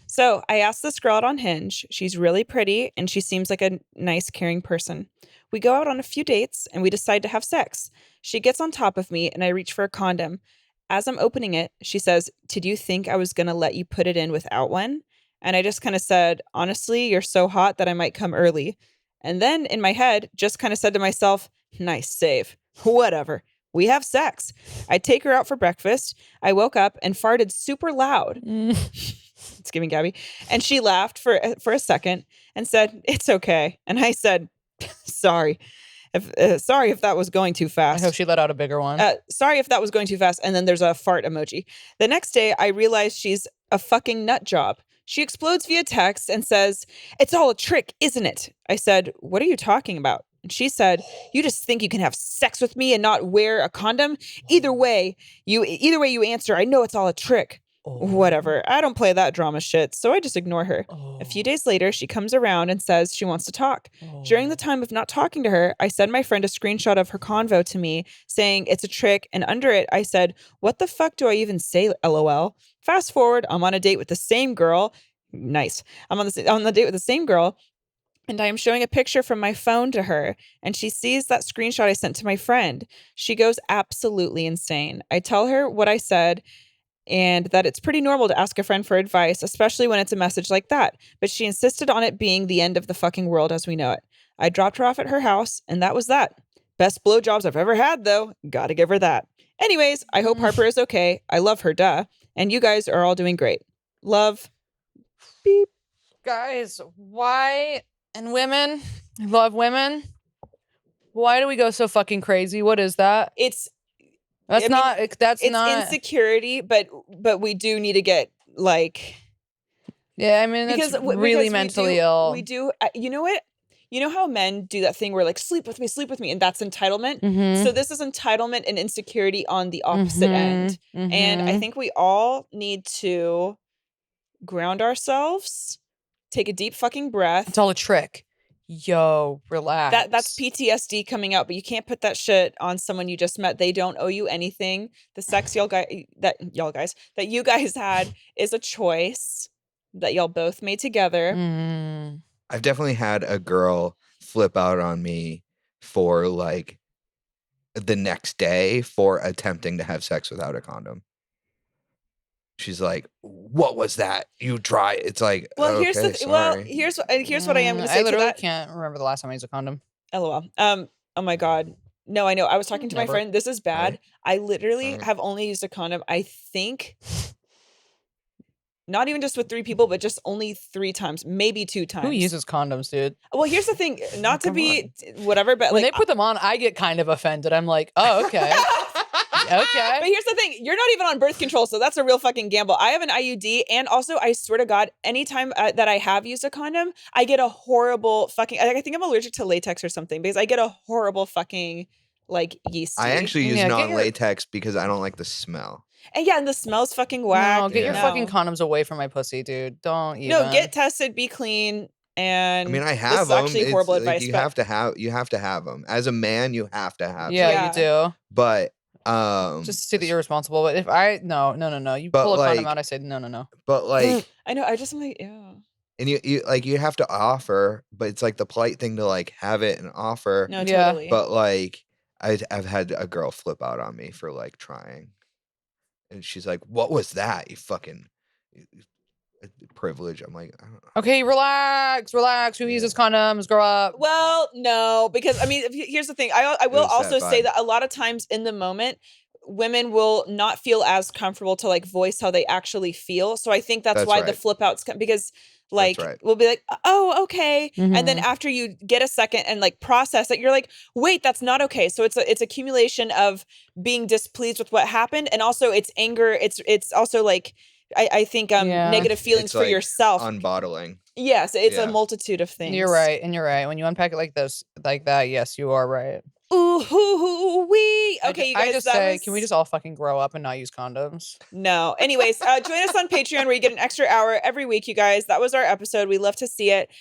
So I asked this girl out on Hinge. She's really pretty, and she seems like a nice, caring person. We go out on a few dates, and we decide to have sex. She gets on top of me, and I reach for a condom. As I'm opening it, she says, "Did you think I was going to let you put it in without one?" And I just kind of said, "Honestly, you're so hot that I might come early." And then in my head, just kind of said to myself, "Nice save. Whatever. We have sex." I take her out for breakfast. I woke up and farted super loud. It's giving Gabby. And she laughed for a second and said, "It's okay." And I said, sorry if that was going too fast. I hope she let out a bigger one. Sorry if that was going too fast. And then there's a fart emoji. The next day, I realized she's a fucking nut job. She explodes via text and says, "It's all a trick, isn't it?" I said, "What are you talking about?" And she said, "You just think you can have sex with me and not wear a condom? Either way you answer, I know it's all a trick." Whatever. I don't play that drama shit, so I just ignore her. A few days later, she comes around and says she wants to talk. During the time of not talking to her, I send my friend a screenshot of her convo to me saying it's a trick, and under it, I said, "What the fuck do I even say, LOL?" Fast forward, I'm on a date with the same girl. Nice. I'm on the date with the same girl, and I am showing a picture from my phone to her, and she sees that screenshot I sent to my friend. She goes absolutely insane. I tell her what I said, and that it's pretty normal to ask a friend for advice, especially when it's a message like that. But she insisted on it being the end of the fucking world as we know it. I dropped her off at her house, and that was that. Best blowjobs I've ever had, though. Gotta give her that. Anyways, I hope Harper is okay. I love her, duh. And you guys are all doing great. Love. Beep. Guys, why? And women, I love women. Why do we go so fucking crazy? What is that? It's not insecurity, but we do need to get like, yeah, I mean, it's really mentally ill. We do, you know what? You know how men do that thing where like, sleep with me, and that's entitlement. So this is entitlement and insecurity on the opposite end. And I think we all need to ground ourselves, take a deep fucking breath. It's all a trick. Yo, relax. That's PTSD coming out, but you can't put that shit on someone you just met. They don't owe you anything. The sex that you guys had is a choice that y'all both made together. I've definitely had a girl flip out on me for like the next day for attempting to have sex without a condom. She's like, "What was that? You try." It's like, well, okay, here's what I am going to say. I literally can't remember the last time I used a condom. LOL. Oh my God. No, I know. I was talking to my friend. This is bad. Right. I literally have only used a condom, I think, not even just with 3 people, but just only 3 times, maybe 2 times. Who uses condoms, dude? Well, here's the thing. Not to be whatever, but when like, they put them on, I get kind of offended. I'm like, oh, okay. Okay. But here's the thing. You're not even on birth control, so that's a real fucking gamble. I have an IUD, and also, I swear to God, anytime that I have used a condom, I get a horrible fucking, I think I'm allergic to latex or something, because I get a horrible fucking, like, yeast. I actually use non-latex because I don't like the smell. And yeah, and the smell's fucking whack. No, get your fucking condoms away from my pussy, dude. Don't even. No, get tested, be clean. And I mean, I have them. Actually horrible advice. You have to have them. As a man, you have to have them. Yeah, you do. But just to see that you're responsible. But if I no. You pull a condom out, I say no. But like I know, I just am like, yeah. And you have to offer, but it's like the polite thing to like have it and offer. No, totally. But like I've had a girl flip out on me for like trying. And she's like, "What was that? You fucking..." privilege. I'm like, I don't know. Okay, relax. Who uses condoms? Grow up. Well, no, because I mean, here's the thing. I will also say that a lot of times in the moment, women will not feel as comfortable to like voice how they actually feel. So I think that's why the flip outs come, because like we'll be like, oh, okay. And then after you get a second and like process it, you're like, wait, that's not okay. So it's accumulation of being displeased with what happened. And also it's anger. It's also like, I think negative feelings for yourself. Unbottling. Yes, it's a multitude of things. You're right. And you're right. When you unpack it like this, like that, yes, you are right. Ooh, wee. Okay, you guys. I just say, can we just all fucking grow up and not use condoms? No. Anyways, join us on Patreon where you get an extra hour every week, you guys. That was our episode. We love to see it.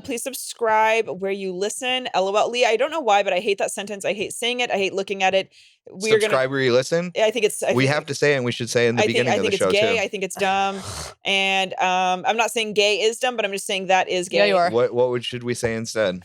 Please subscribe where you listen. LOL. Leah, I don't know why, but I hate that sentence. I hate saying it. I hate looking at it. Subscribe where you listen? I think it's... we have to say it, and we should say it in the beginning of the show, too. I think it's gay. too. I think it's dumb. And I'm not saying gay is dumb, but I'm just saying that is gay. Yeah, you are. What should we say instead?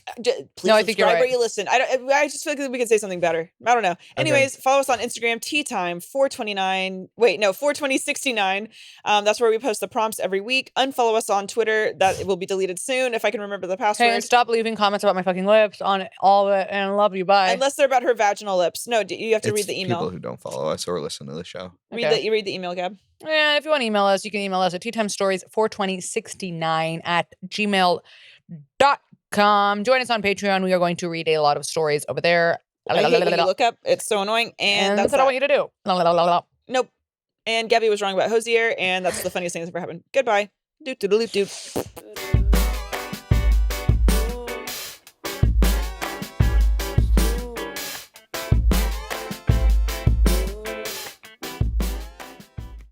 Please I think you're right. Where you listen. I just feel like we could say something better. I don't know. Anyways, follow us on Instagram, teatime429. Wait, no, 42069. That's where we post the prompts every week. Unfollow us on Twitter. That will be deleted soon if I can remember the password. Hey, and stop leaving comments about my fucking lips on all of it. And I love you. Bye. Unless they're about her vaginal lips. No, you have to read the email. People who don't follow us or listen to the show. You read the email, Gab. And if you want to email us, you can email us at teatimestories42069@gmail.com. Join us on Patreon. We are going to read a lot of stories over there. I hate when you look up. It's so annoying. And that's what I want you to do. Nope. And Gabby was wrong about Hosier, and that's the funniest thing that's ever happened. Goodbye. Doot doot doot doot.